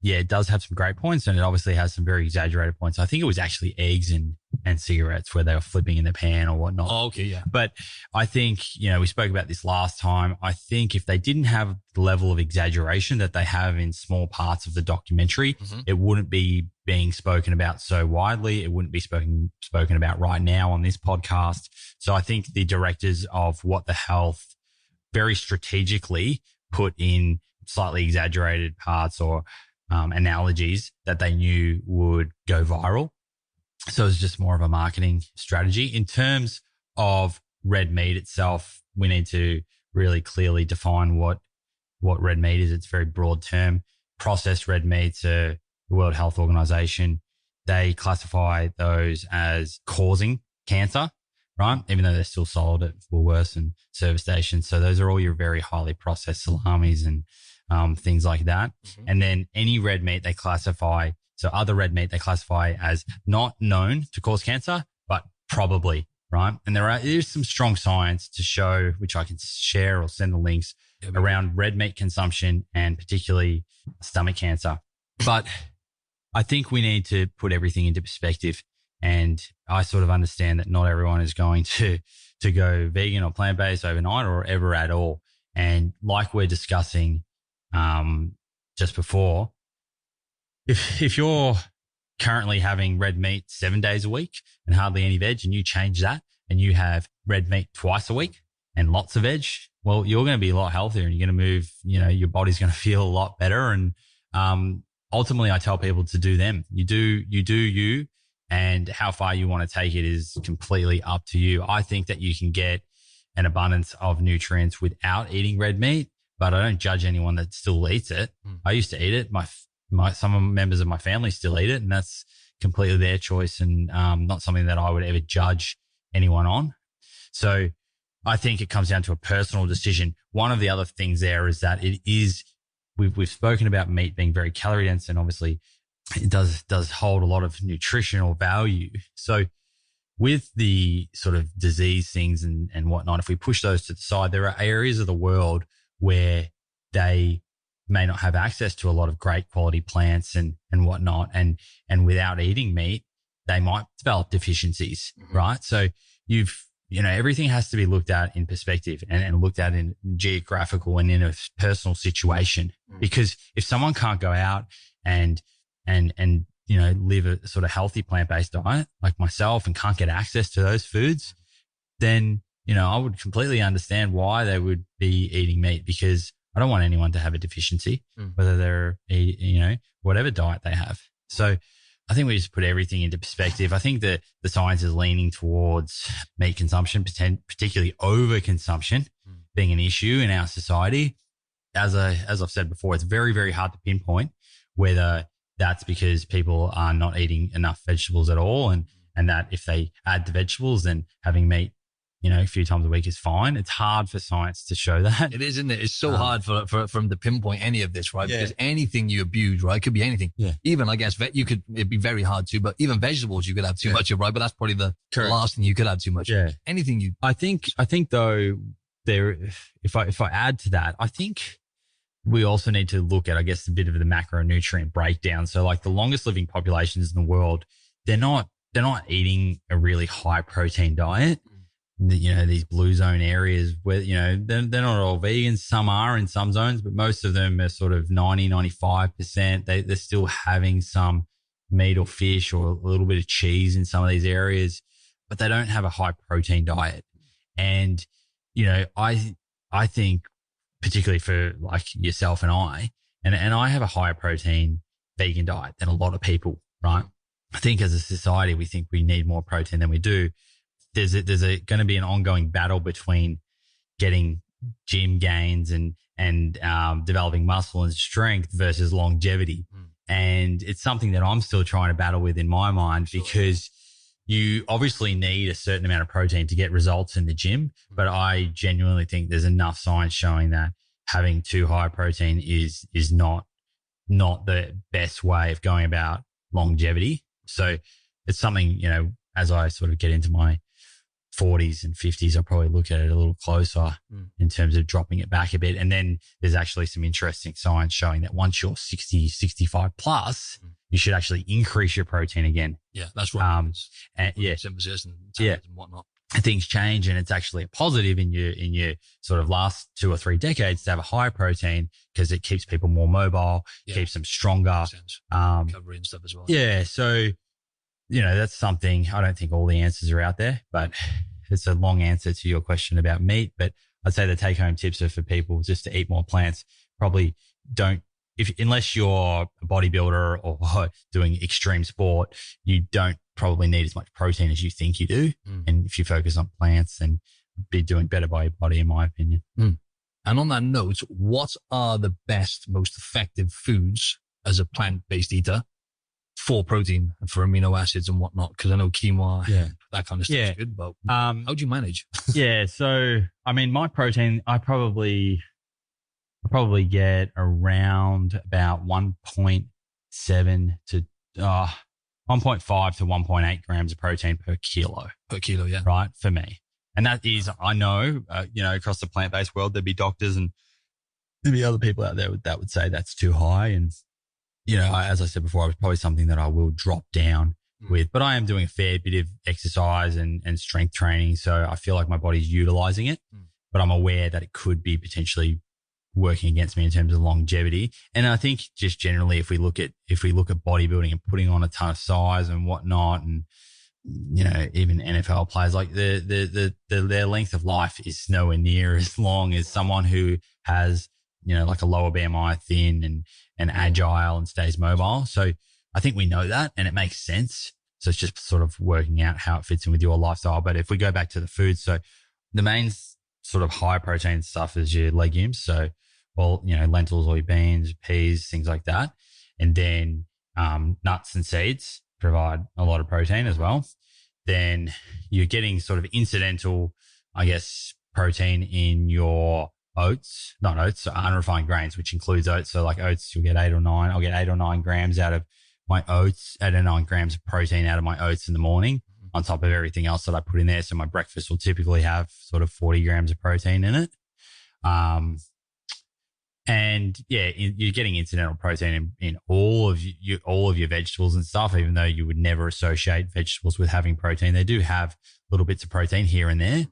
it does have some great points, and it obviously has some very exaggerated points. I think it was actually eggs and cigarettes where they were flipping in the pan or whatnot. Oh, okay, yeah. But I think, we spoke about this last time. I think if they didn't have the level of exaggeration that they have in small parts of the documentary, it wouldn't be being spoken about so widely. It wouldn't be spoken about right now on this podcast. So I think the directors of What the Health very strategically put in slightly exaggerated parts or analogies that they knew would go viral. So it's just more of a marketing strategy. In terms of red meat itself, we need to really clearly define what red meat is. It's a very broad term. Processed red meats, the World Health Organization, they classify those as causing cancer. right? Even though they're still sold at Woolworths and service stations. So those are all your very highly processed salamis and things like that. Mm-hmm. And then any red meat they classify, so other red meat they classify as not known to cause cancer, but probably, right? And there is some strong science to show, which I can share or send the links around red meat consumption and particularly stomach cancer. But I think we need to put everything into perspective. And I sort of understand that not everyone is going to go vegan or plant-based overnight or ever at all. And like we're discussing just before, if you're currently having red meat 7 days a week and hardly any veg, and you change that and you have red meat twice a week and lots of veg, well, you're going to be a lot healthier and you're going to move, your body's going to feel a lot better. And ultimately, I tell people to do them. You do you, and how far you want to take it is completely up to you. I think that you can get an abundance of nutrients without eating red meat, but I don't judge anyone that still eats it. I used to eat it. Some members of my family still eat it, and that's completely their choice and not something that I would ever judge anyone on. So I think it comes down to a personal decision. One of the other things there is that we've spoken about meat being very calorie dense, and obviously it does hold a lot of nutritional value. So with the sort of disease things and whatnot, if we push those to the side, there are areas of the world where they may not have access to a lot of great quality plants and whatnot. And without eating meat, they might develop deficiencies, right? So everything has to be looked at in perspective and looked at in geographical and in a personal situation. Because if someone can't go out and live a sort of healthy plant-based diet like myself and can't get access to those foods, then, I would completely understand why they would be eating meat, because I don't want anyone to have a deficiency, whether they're, whatever diet they have. So I think we just put everything into perspective. I think that the science is leaning towards meat consumption, particularly overconsumption, being an issue in our society. As I've said before, it's very, very hard to pinpoint whether that's because people are not eating enough vegetables at all, and that if they add the vegetables, then having meat, a few times a week is fine. It's hard for science to show that. It is, isn't it? It's so hard for them to pinpoint any of this, right? Yeah. Because anything you abuse, right? It could be anything. Yeah. Even, I guess, it'd be very hard to, but even vegetables you could have too much of, right? But that's probably the last thing you could have too much of. Anything I think though, if I add to that, I think we also need to look at, I guess, a bit of the macronutrient breakdown. So like the longest living populations in the world, they're not eating a really high protein diet. These blue zone areas where, they're not all vegans. Some are in some zones, but most of them are sort of 95%. They're still having some meat or fish or a little bit of cheese in some of these areas, but they don't have a high protein diet. And, I think particularly for like yourself and I have a higher protein vegan diet than a lot of people, right? I think as a society, we think we need more protein than we do. There's going to be an ongoing battle between getting gym gains and developing muscle and strength versus longevity. And it's something that I'm still trying to battle with in my mind, because you obviously need a certain amount of protein to get results in the gym. But I genuinely think there's enough science showing that having too high protein is not the best way of going about longevity. So it's something, as I sort of get into my 40s and 50s, I'll probably look at it a little closer in terms of dropping it back a bit. And then there's actually some interesting science showing that once you're 60, 65 plus, you should actually increase your protein again. Yeah, that's right. Synthesis and whatnot. Things change, and it's actually a positive in your sort of last 2 or 3 decades to have a higher protein, because it keeps people more mobile, keeps them stronger. Recovery and stuff as well. Yeah. So, that's something. I don't think all the answers are out there, but it's a long answer to your question about meat. But I'd say the take home tips are for people just to eat more plants. Probably unless you're a bodybuilder or doing extreme sport, you don't probably need as much protein as you think you do. And if you focus on plants, then be doing better by your body, in my opinion. And on that note, what are the best, most effective foods as a plant-based eater for protein and for amino acids and whatnot? Because I know quinoa, Yeah. that kind of stuff Yeah. is good, but how do you manage? Yeah. So, I mean, my protein, I probably get around about 1.7 to 1.5 to 1.8 grams of protein per kilo. Per kilo, yeah. Right. For me. And that is, I know, across the plant-based world, there'd be doctors and there'd be other people out there that would say that's too high. And, as I said before, it's probably something that I will drop down with, but I am doing a fair bit of exercise and strength training. So I feel like my body's utilizing it, but I'm aware that it could be potentially working against me in terms of longevity. And I think just generally, if we look at bodybuilding and putting on a ton of size and whatnot, and even NFL players, like their length of life is nowhere near as long as someone who has like a lower BMI, thin and agile and stays mobile. So I think we know that, and it makes sense. So it's just sort of working out how it fits in with your lifestyle. But if we go back to the food, so the main sort of high protein stuff is your legumes. So, lentils or your beans, peas, things like that. And then nuts and seeds provide a lot of protein as well. Then you're getting sort of incidental, I guess, protein in your unrefined grains, which includes oats. So like oats, I'll get 8 or 9 grams out of my oats, 8 or 9 grams of protein out of my oats in the morning on top of everything else that I put in there. So my breakfast will typically have sort of 40 grams of protein in it. And yeah, you're getting incidental protein in all of your vegetables and stuff, even though you would never associate vegetables with having protein. They do have little bits of protein here and there,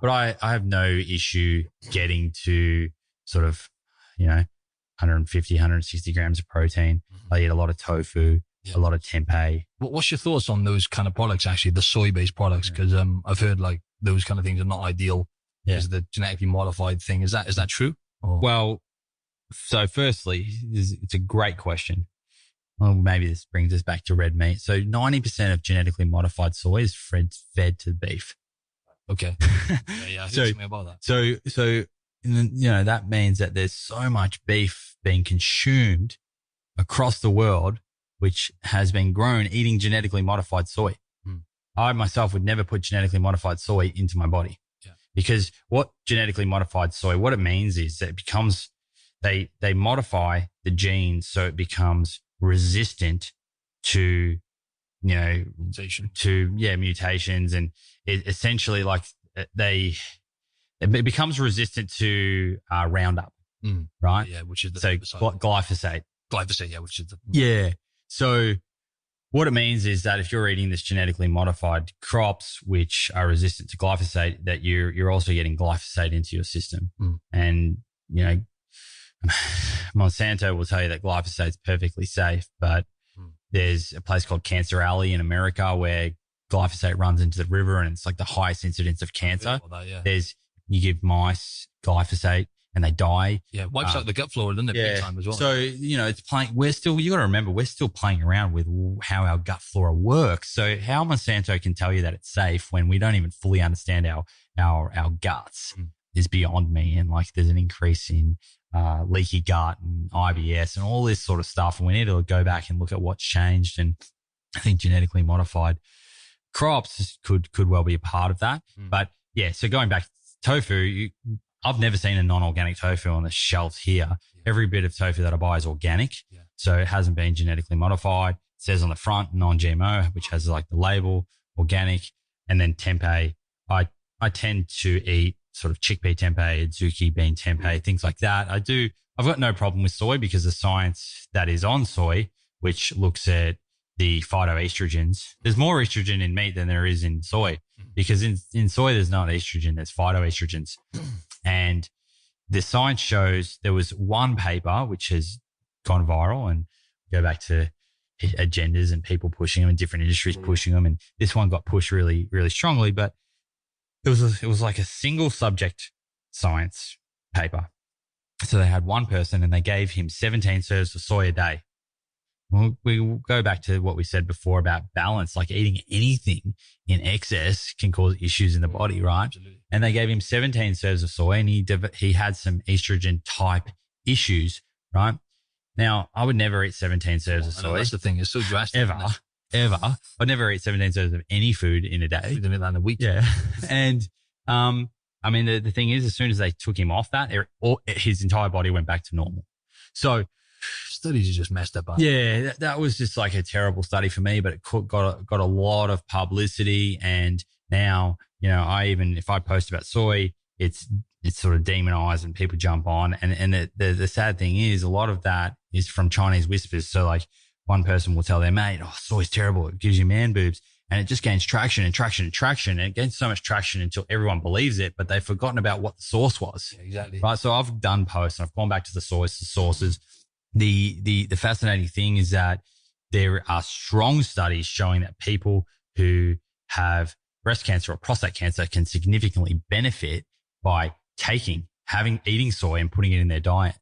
but I have no issue getting to sort of, 150, 160 grams of protein. I eat a lot of tofu, a lot of tempeh. What's your thoughts on those kind of products, actually, the soy-based products? Because I've heard like those kind of things are not ideal because the genetically modified thing. Is that true? Or? Well, so firstly, it's a great question. Well, maybe this brings us back to red meat. So 90% of genetically modified soy is fed to beef. Okay. I heard something about that. So that means that there's so much beef being consumed across the world, which has been grown eating genetically modified soy. I myself would never put genetically modified soy into my body because what genetically modified soy, what it means is that it becomes, they modify the genes so it becomes resistant to, mutations, and it essentially like it becomes resistant to Roundup, right? Yeah, which is the glyphosate. Glyphosate, yeah, which is the So what it means is that if you're eating this genetically modified crops which are resistant to glyphosate, that you're also getting glyphosate into your system, and Monsanto will tell you that glyphosate is perfectly safe, but there's a place called Cancer Alley in America where glyphosate runs into the river and it's like the highest incidence of cancer. You give mice glyphosate and they die. Yeah, wipes out the gut flora, doesn't it? Big time as well. So, it's playing, you got to remember, we're still playing around with how our gut flora works. So how Monsanto can tell you that it's safe when we don't even fully understand our guts is beyond me. And like there's an increase in leaky gut and IBS and all this sort of stuff. And we need to go back and look at what's changed. And I think genetically modified crops could well be a part of that. But yeah, so going back to tofu, I've never seen a non-organic tofu on the shelf here. Every bit of tofu that I buy is organic. So it hasn't been genetically modified. It says on the front, non-GMO, which has like the label, organic. And then tempeh. I tend to eat sort of chickpea tempeh, zucchini bean tempeh, things like that. I've got no problem with soy because the science that is on soy, which looks at the phytoestrogens, there's more estrogen in meat than there is in soy, because in soy, there's not estrogen, there's phytoestrogens. And the science shows there was one paper which has gone viral, and go back to agendas and people pushing them and different industries pushing them. And this one got pushed really, really strongly, but it was like a single subject science paper. So they had one person and they gave him 17 serves of soy a day. Well, we will go back to what we said before about balance, like eating anything in excess can cause issues in the body, right? Absolutely. And they gave him 17 serves of soy and he had some estrogen type issues, right? Now, I would never eat 17 serves of I know, soy. that's the thing. It's so drastic. Ever. I'd never eat 17 serves of any food in a day. We've done it in a week. Yeah. And, I mean, the thing is, as soon as they took him off that, his entire body went back to normal. So studies are just messed up. Yeah, that was just like a terrible study for me, but it got a lot of publicity. And now, if I post about soy, it's sort of demonized and people jump on. And the sad thing is a lot of that is from Chinese whispers. So like one person will tell their mate, oh, soy's terrible. It gives you man boobs. And it just gains traction and traction and traction. And it gains so much traction until everyone believes it, but they've forgotten about what the source was. Yeah, exactly. Right. So I've done posts and I've gone back to the sources. The fascinating thing is that there are strong studies showing that people who have breast cancer or prostate cancer can significantly benefit by eating soy and putting it in their diet.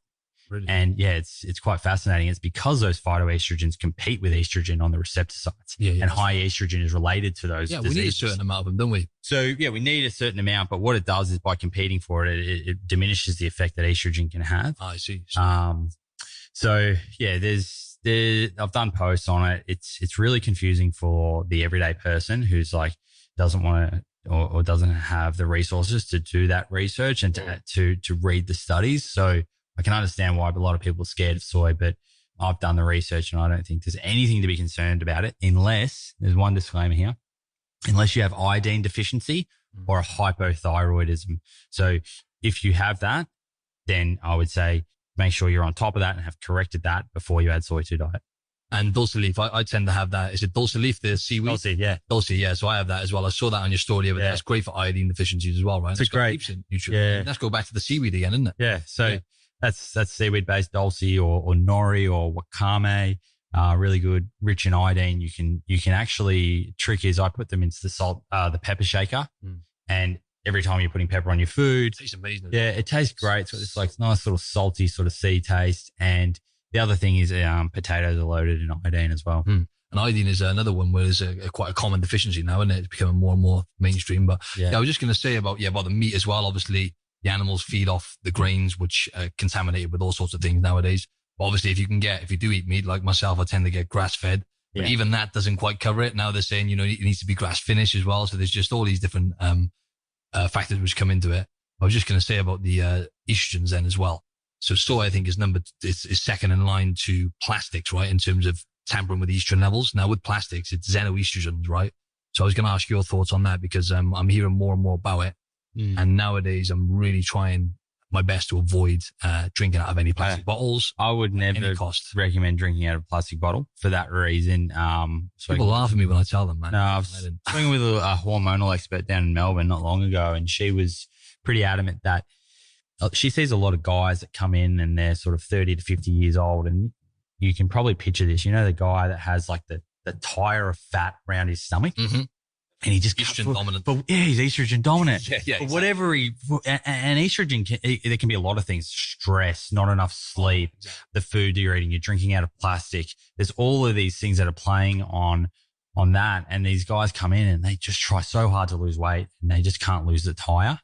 Really? And yeah, it's quite fascinating. It's because those phytoestrogens compete with estrogen on the receptor sites. And high estrogen is related to those diseases. We need a certain amount of them, don't we? So yeah, we need a certain amount, but what it does is by competing for it, it diminishes the effect that estrogen can have. I see. So yeah, I've done posts on it. It's really confusing for the everyday person who's like, doesn't want to, or doesn't have the resources to do that research and to read the studies. So I can understand why a lot of people are scared of soy, but I've done the research and I don't think there's anything to be concerned about it unless there's one disclaimer here, unless you have iodine deficiency or a hypothyroidism. So if you have that, then I would say make sure you're on top of that and have corrected that before you add soy to diet. And dulse leaf, I tend to have that. Is it dulse leaf, the seaweed? Dulse, yeah. Dulse, yeah. So I have that as well. I saw that on your story, but that's great for iodine deficiencies as well, right? It's great. Nutrients. Yeah. Let's go back to the seaweed again, isn't it? Yeah. So that's seaweed based dulse or nori or wakame. Really good, rich in iodine. You can actually, trick is I put them into the pepper shaker and every time you're putting pepper on your food. It tastes amazing. Yeah, it tastes great. So it's like nice little salty sort of sea taste. And the other thing is potatoes are loaded in iodine as well. And iodine is another one where there's quite a common deficiency now, isn't it? It's becoming more and more mainstream. But I was just going to say about the meat as well. Obviously, the animals feed off the grains, which are contaminated with all sorts of things nowadays. But obviously, if you do eat meat, like myself, I tend to get grass fed. But even that doesn't quite cover it. Now they're saying, it needs to be grass finished as well. So there's just all these different factors which come into it. I was just going to say about the estrogens then as well. So soy, I think, is second in line to plastics, right? In terms of tampering with estrogen levels. Now with plastics, it's xenoestrogens, right? So I was going to ask your thoughts on that because I'm hearing more and more about it. And nowadays I'm really trying my best to avoid drinking out of any plastic bottles. I would never recommend drinking out of a plastic bottle for that reason. People laugh at me when I tell them, man. No, I was speaking with a hormonal expert down in Melbourne not long ago, and she was pretty adamant that she sees a lot of guys that come in and they're sort of 30 to 50 years old, and you can probably picture this. The guy that has like the tire of fat around his stomach. And he just estrogen dominant. But he's estrogen dominant. Yeah, exactly. Whatever and estrogen there can be a lot of things: stress, not enough sleep, the food that you're eating, you're drinking out of plastic. There's all of these things that are playing on that. And these guys come in and they just try so hard to lose weight and they just can't lose the tire.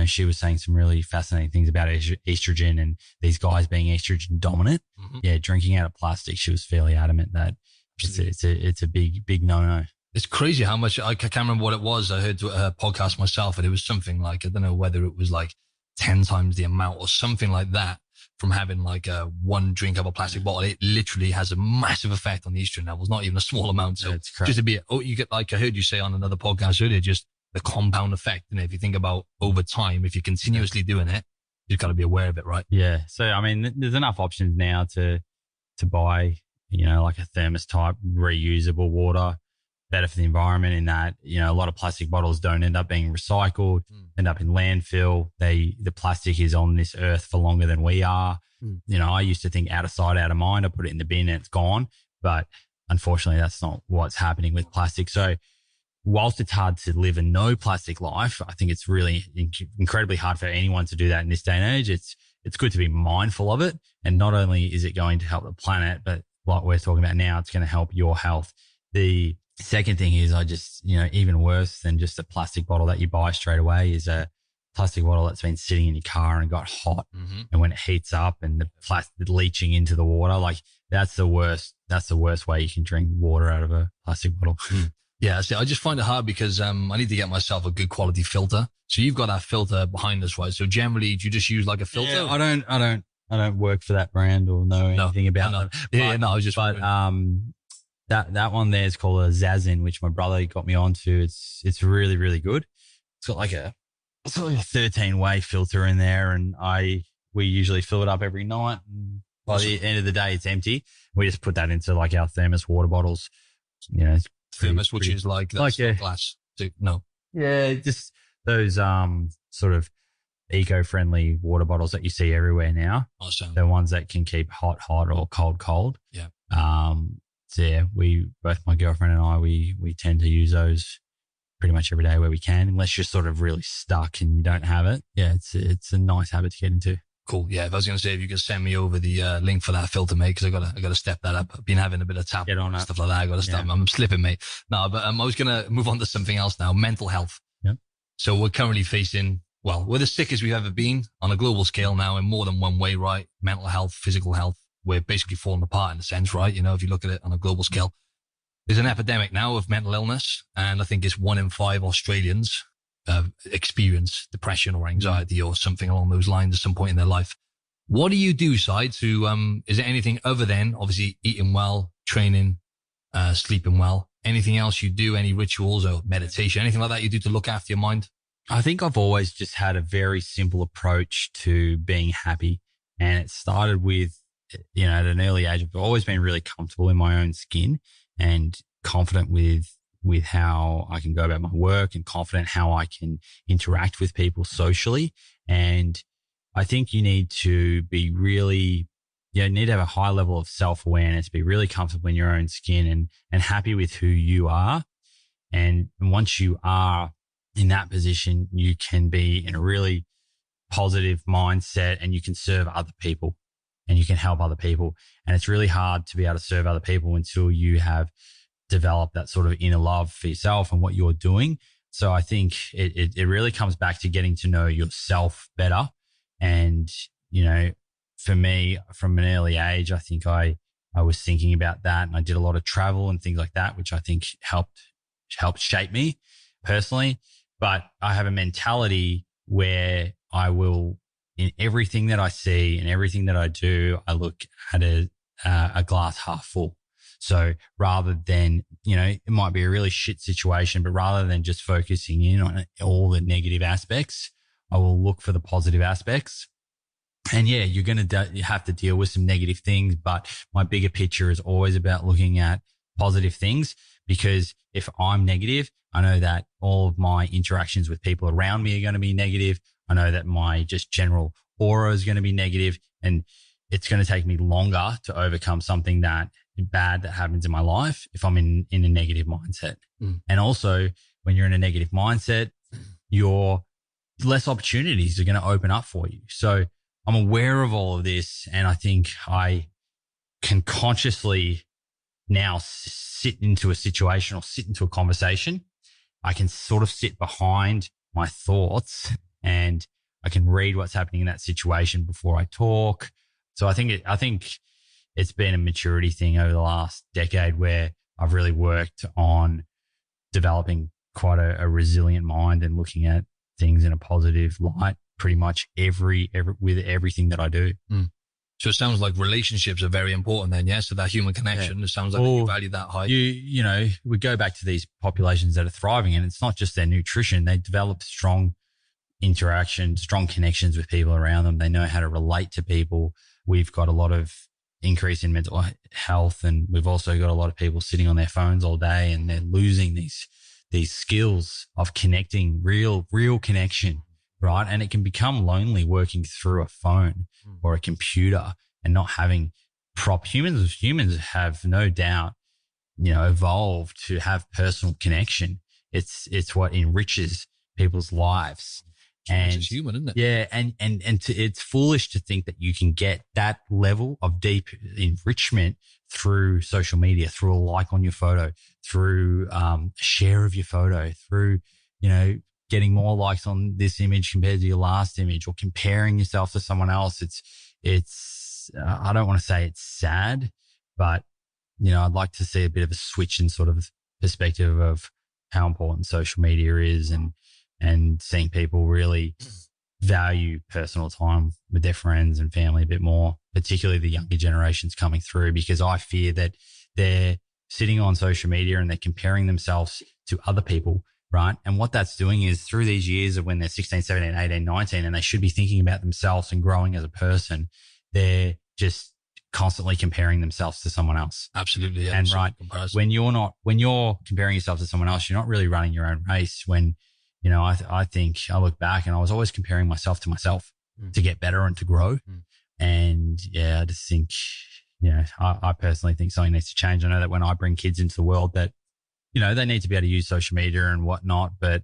She was saying some really fascinating things about estrogen and these guys being estrogen dominant. Yeah, drinking out of plastic. She was fairly adamant that it's a big no-no. It's crazy how much, I can't remember what it was. I heard a podcast myself and it was something like, I don't know whether it was like 10 times the amount or something like that from having like one drink of a plastic bottle. It literally has a massive effect on the estrogen levels, not even a small amount. So just to be, you get, like I heard you say on another podcast earlier, just the compound effect. And if you think about over time, if you're continuously doing it, you've got to be aware of it, right? Yeah. So, I mean, there's enough options now to buy, like a thermos type reusable water. Better for the environment in that, a lot of plastic bottles don't end up being recycled, end up in landfill. The plastic is on this earth for longer than we are. I used to think out of sight, out of mind. I put it in the bin and it's gone. But unfortunately, that's not what's happening with plastic. So whilst it's hard to live a no plastic life, I think it's really incredibly hard for anyone to do that in this day and age. It's good to be mindful of it. And not only is it going to help the planet, but like we're talking about now, it's going to help your health. The second thing is even worse than just a plastic bottle that you buy straight away is a plastic bottle that's been sitting in your car and got hot, and when it heats up and the plastic leaching into the water, like that's the worst way you can drink water out of a plastic bottle. Yeah, see, I just find it hard because I need to get myself a good quality filter. So you've got that filter behind us, right? So generally, do you just use like a filter? Yeah, I don't work for that brand or know anything about them. I was just. But that one there is called a Zazin, which my brother got me onto. It's really, really good. It's got like a 13-way filter in there, and we usually fill it up every night. And by the end of the day, it's empty. We just put that into like our thermos water bottles. You know, thermos, which is like glass. No. Yeah, just those sort of eco-friendly water bottles that you see everywhere now. Awesome. The ones that can keep hot or cold. Yeah. So yeah, both my girlfriend and I, we tend to use those pretty much every day where we can, unless you're sort of really stuck and you don't have it. Yeah, it's a nice habit to get into. Cool. Yeah, if I was going to say, if you could send me over the link for that filter, mate, because I got to step that up. I've been having a bit of tap Get on and it. stuff like that. I got to stop. Yeah. I'm slipping, mate. No, but I was going to move on to something else now. Mental health. Yeah. So we're currently facing, well, we're the sickest we've ever been on a global scale now in more than one way, right? Mental health, physical health. We're basically falling apart in a sense, right? You know, if you look at it on a global scale. There's an epidemic now of mental illness, and I think it's 1 in 5 Australians experience depression or anxiety or something along those lines at some point in their life. What do you do, Cy, to, is there anything other than obviously eating well, training, sleeping well, anything else you do, any rituals or meditation, anything like that you do to look after your mind? I think I've always just had a very simple approach to being happy. And it started with, you know, at an early age, I've always been really comfortable in my own skin and confident with how I can go about my work and confident how I can interact with people socially. And I think you need to be really, need to have a high level of self-awareness, be really comfortable in your own skin and happy with who you are. And once you are in that position, you can be in a really positive mindset and you can serve other people and you can help other people. And it's really hard to be able to serve other people until you have developed that sort of inner love for yourself and what you're doing. So I think it really comes back to getting to know yourself better. And, you know, for me, from an early age, I think I was thinking about that, and I did a lot of travel and things like that, which I think helped shape me personally. But I have a mentality where I will, in everything that I see and everything that I do, I look at a glass half full. So rather than, you know, it might be a really shit situation, but rather than just focusing in on all the negative aspects, I will look for the positive aspects. And yeah, you're going to have to deal with some negative things, but my bigger picture is always about looking at positive things, because if I'm negative, I know that all of my interactions with people around me are going to be negative. I know that my just general aura is going to be negative, and it's going to take me longer to overcome something that bad that happens in my life if I'm in a negative mindset. And also when you're in a negative mindset, your less opportunities are going to open up for you. So I'm aware of all of this, and I think I can consciously now sit into a situation or sit into a conversation. I can sort of sit behind my thoughts and I can read what's happening in that situation before I talk. So I think it's been a maturity thing over the last decade where I've really worked on developing quite a resilient mind and looking at things in a positive light pretty much with everything that I do. So it sounds like relationships are very important then, yeah? So that human connection, It sounds like you value that high. You know, we go back to these populations that are thriving, and it's not just their nutrition. They develop strong interaction, strong connections with people around them. They know how to relate to people. We've got a lot of increase in mental health, and we've also got a lot of people sitting on their phones all day, and they're losing these skills of connecting, real connection, right? And it can become lonely working through a phone or a computer and not having humans have no doubt, you know, evolved to have personal connection. It's what enriches people's lives. And it's human, isn't it? Yeah. And it's foolish to think that you can get that level of deep enrichment through social media, through a like on your photo, through a share of your photo, through, you know, getting more likes on this image compared to your last image, or comparing yourself to someone else. I don't want to say it's sad, but I'd like to see a bit of a switch in sort of perspective of how important social media is, and seeing people really value personal time with their friends and family a bit more, particularly the younger generations coming through, because I fear that they're sitting on social media and they're comparing themselves to other people, right? And what that's doing is, through these years of when they're 16, 17, 18, 19, and they should be thinking about themselves and growing as a person, they're just constantly comparing themselves to someone else. Absolutely. Yeah, and right, when you're comparing yourself to someone else, you're not really running your own race. When, I think I look back and I was always comparing myself to myself to get better and to grow. And I just think, I personally think something needs to change. I know that when I bring kids into the world, that, they need to be able to use social media and whatnot, but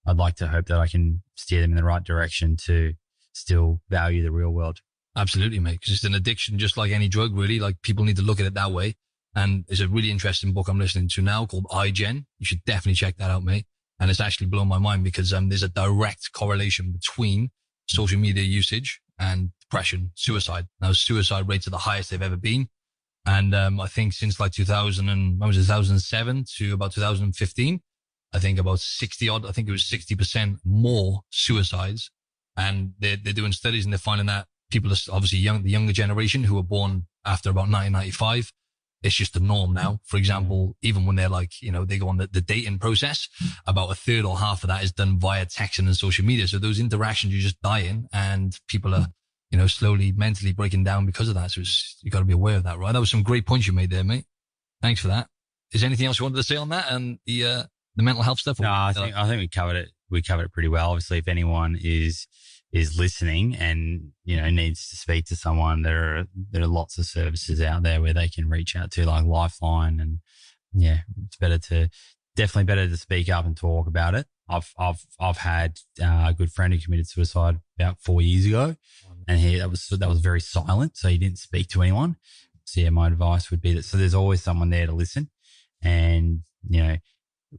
I'd like to hope that I can steer them in the right direction to still value the real world. Absolutely, mate. Because it's an addiction, just like any drug, really. Like, people need to look at it that way. And there's a really interesting book I'm listening to now called iGen. You should definitely check that out, mate. And it's actually blown my mind, because there's a direct correlation between social media usage and depression, suicide. Now, suicide rates are the highest they've ever been. And I think since like 2007 to about 2015, I think about 60% more suicides. And they're doing studies, and they're finding that people are obviously the younger generation who were born after about 1995. It's just the norm now. For example, even when they're like, they go on the dating process, about a third or half of that is done via texting and social media. So those interactions, you're just dying, and people are, slowly mentally breaking down because of that. So you got to be aware of that, right? That was some great points you made there, mate. Thanks for that. Is there anything else you wanted to say on that and the mental health stuff? No, I think we covered it. We covered it pretty well. Obviously, if anyone is listening and, needs to speak to someone, there are lots of services out there where they can reach out to, like Lifeline. And it's definitely better to speak up and talk about it. I've had a good friend who committed suicide about 4 years ago, and that was very silent. So he didn't speak to anyone. So my advice would be that, so there's always someone there to listen. And,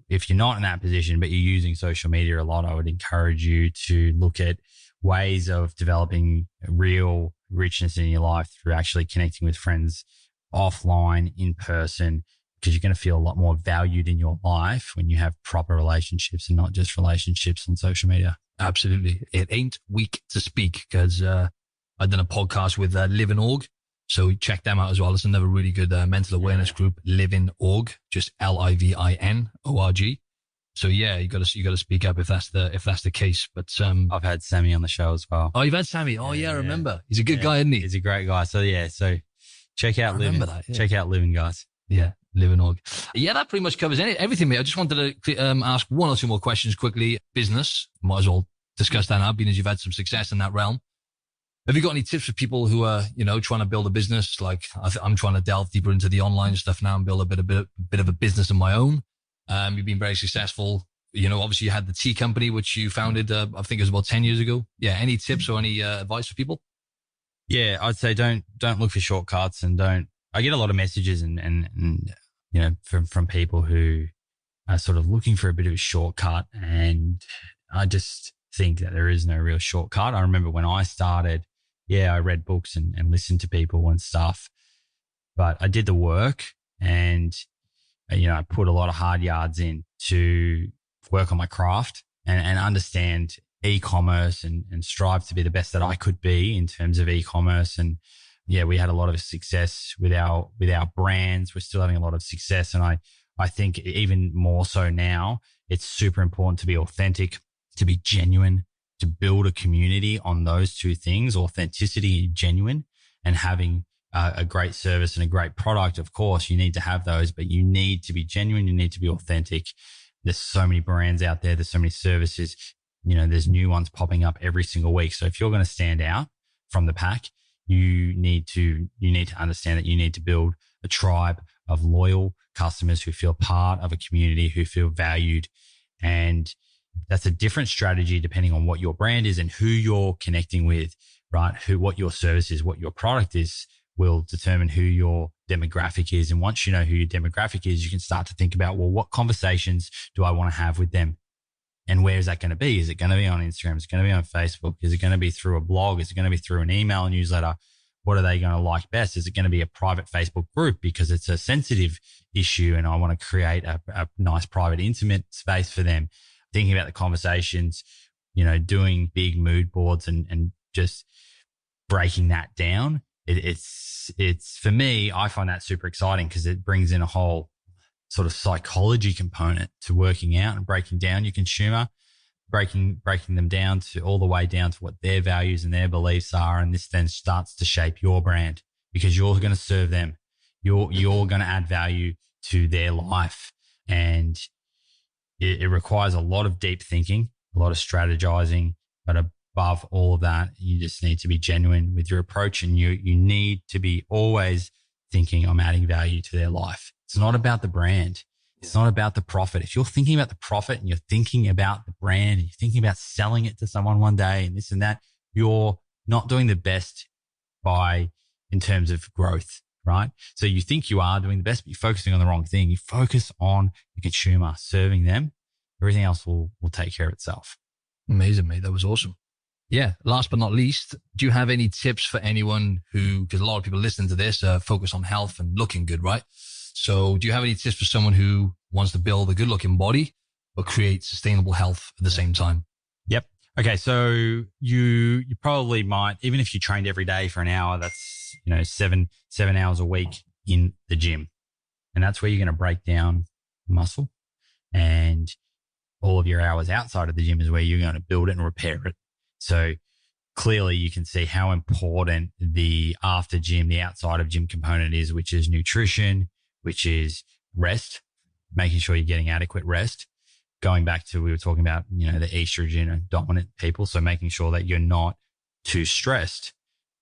if you're not in that position, but you're using social media a lot, I would encourage you to look at ways of developing real richness in your life through actually connecting with friends offline, in person, because you're going to feel a lot more valued in your life when you have proper relationships and not just relationships on social media. Absolutely. It ain't weak to speak, because I've done a podcast with Living.org. So check them out as well. It's another really good mental awareness group, Living.org, just LIVINORG. So you got to speak up if that's the case. But I've had Sammy on the show as well. Oh, you've had Sammy. Oh yeah, I remember. He's a good guy, isn't he? He's a great guy. So check out Living. Check out Living, guys. Yeah, Living.org. Yeah, that pretty much covers everything, mate. I just wanted to ask one or two more questions quickly. Business, might as well discuss that now, being as you've had some success in that realm. Have you got any tips for people who are, trying to build a business? Like I'm trying to delve deeper into the online stuff now and build a bit of a business of my own. You've been very successful. Obviously you had the tea company, which you founded, I think it was about 10 years ago. Yeah. Any tips or any advice for people? Yeah, I'd say don't look for shortcuts, and I get a lot of messages and from people who are sort of looking for a bit of a shortcut. And I just think that there is no real shortcut. I remember when I started, I read books and listened to people and stuff, but I did the work, and, I put a lot of hard yards in to work on my craft and understand e-commerce and strive to be the best that I could be in terms of e-commerce. And we had a lot of success with our brands. We're still having a lot of success. And I think even more so now, it's super important to be authentic, to be genuine, to build a community on those two things, authenticity and genuine, and having a great service and a great product. Of course, you need to have those, but you need to be genuine. You need to be authentic. There's so many brands out there. There's so many services. There's new ones popping up every single week. So if you're going to stand out from the pack, you need to understand that you need to build a tribe of loyal customers who feel part of a community, who feel valued. And that's a different strategy depending on what your brand is and who you're connecting with, right? What your service is, what your product is, will determine who your demographic is. And once you know who your demographic is, you can start to think about, well, what conversations do I want to have with them? And where is that going to be? Is it going to be on Instagram? Is it going to be on Facebook? Is it going to be through a blog? Is it going to be through an email newsletter? What are they going to like best? Is it going to be a private Facebook group because it's a sensitive issue and I want to create a nice private intimate space for them? Thinking about the conversations, doing big mood boards and just breaking that down. It's for me, I find that super exciting because it brings in a whole sort of psychology component to working out and breaking down your consumer, breaking them down to all the way down to what their values and their beliefs are. And this then starts to shape your brand because you're going to serve them. You're going to add value to their life. And it requires a lot of deep thinking, a lot of strategizing, but above all of that, you just need to be genuine with your approach and you need to be always thinking I'm adding value to their life. It's not about the brand. It's not about the profit. If you're thinking about the profit and you're thinking about the brand and you're thinking about selling it to someone one day and this and that, you're not doing the best in terms of growth, right? So you think you are doing the best, but you're focusing on the wrong thing. You focus on the consumer, serving them. Everything else will take care of itself. Amazing, mate. That was awesome. Yeah. Last but not least, do you have any tips for anyone because a lot of people listening to this focus on health and looking good, right? So do you have any tips for someone who wants to build a good looking body, but create sustainable health at the same time? Yep. Okay. So you probably might, even if you trained every day for an hour, that's, 7 hours a week in the gym. And that's where you're going to break down muscle, and all of your hours outside of the gym is where you're going to build it and repair it. So clearly you can see how important the after gym, the outside of gym component is, which is nutrition, which is rest, making sure you're getting adequate rest. Going back to, we were talking about, the estrogen dominant people. So making sure that you're not too stressed.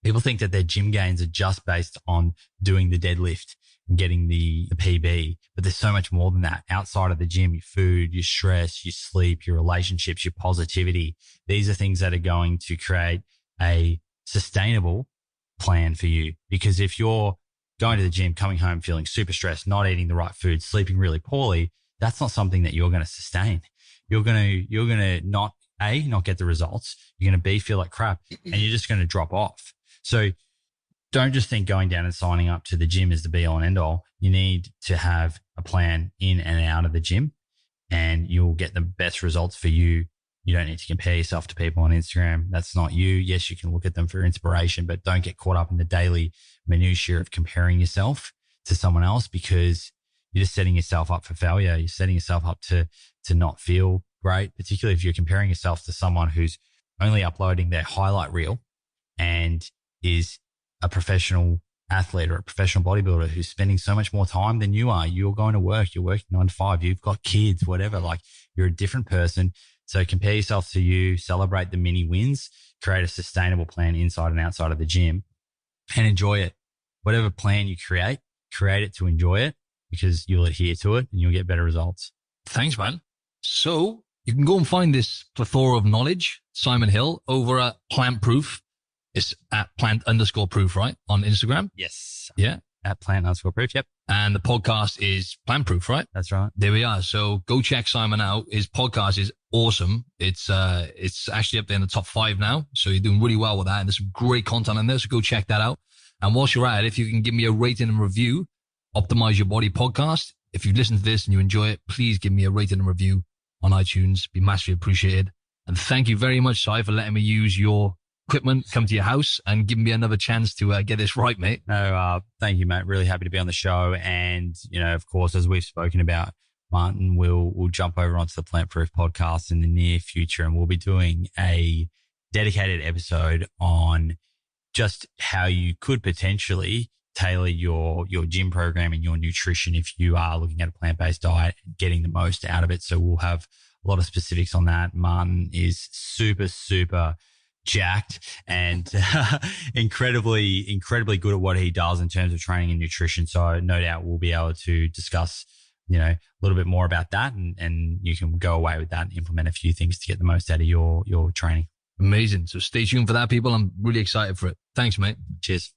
People think that their gym gains are just based on doing the deadlift and getting the PB, but there's so much more than that. Outside of the gym, your food, your stress, your sleep, your relationships, your positivity. These are things that are going to create a sustainable plan for you. Because if you're going to the gym, coming home feeling super stressed, not eating the right food, sleeping really poorly, that's not something that you're going to sustain. You're going to not get the results. You're going to feel like crap, and you're just going to drop off. So don't just think going down and signing up to the gym is the be all and end all. You need to have a plan in and out of the gym, and you'll get the best results for you. You don't need to compare yourself to people on Instagram. That's not you. Yes, you can look at them for inspiration, but don't get caught up in the daily minutiae of comparing yourself to someone else, because you're just setting yourself up for failure. You're setting yourself up to not feel great, particularly if you're comparing yourself to someone who's only uploading their highlight reel and is a professional athlete or a professional bodybuilder who's spending so much more time than you are. You're going to work, you're working 9 to 5, you've got kids, whatever, like you're a different person. So compare yourself to you, celebrate the mini wins, create a sustainable plan inside and outside of the gym, and enjoy it. Whatever plan you create it to enjoy it, because you'll adhere to it and you'll get better results. Thanks, man. So you can go and find this plethora of knowledge, Simon Hill, over at Plant Proof. It's at plant_proof, right? On Instagram? Yes. Yeah. At plant_proof. Yep. And the podcast is Plant Proof, right? That's right. There we are. So go check Simon out. His podcast is awesome. It's actually up there in the top 5 now. So you're doing really well with that. And there's some great content in there. So go check that out. And whilst you're at it, if you can give me a rating and review, Optimize Your Body podcast. If you listen to this and you enjoy it, please give me a rating and review on iTunes. Be massively appreciated. And thank you very much, Si, for letting me use your equipment, come to your house and give me another chance to get this right, mate. No, thank you, mate. Really happy to be on the show. And, of course, as we've spoken about, Martin, we'll jump over onto the Plant Proof podcast in the near future, and we'll be doing a dedicated episode on just how you could potentially tailor your gym program and your nutrition if you are looking at a plant-based diet and getting the most out of it. So we'll have a lot of specifics on that. Martin is super, super jacked and incredibly good at what he does in terms of training and nutrition. So no doubt we'll be able to discuss, a little bit more about that, and you can go away with that and implement a few things to get the most out of your training. Amazing. So stay tuned for that, people. I'm really excited for it. Thanks, mate. Cheers.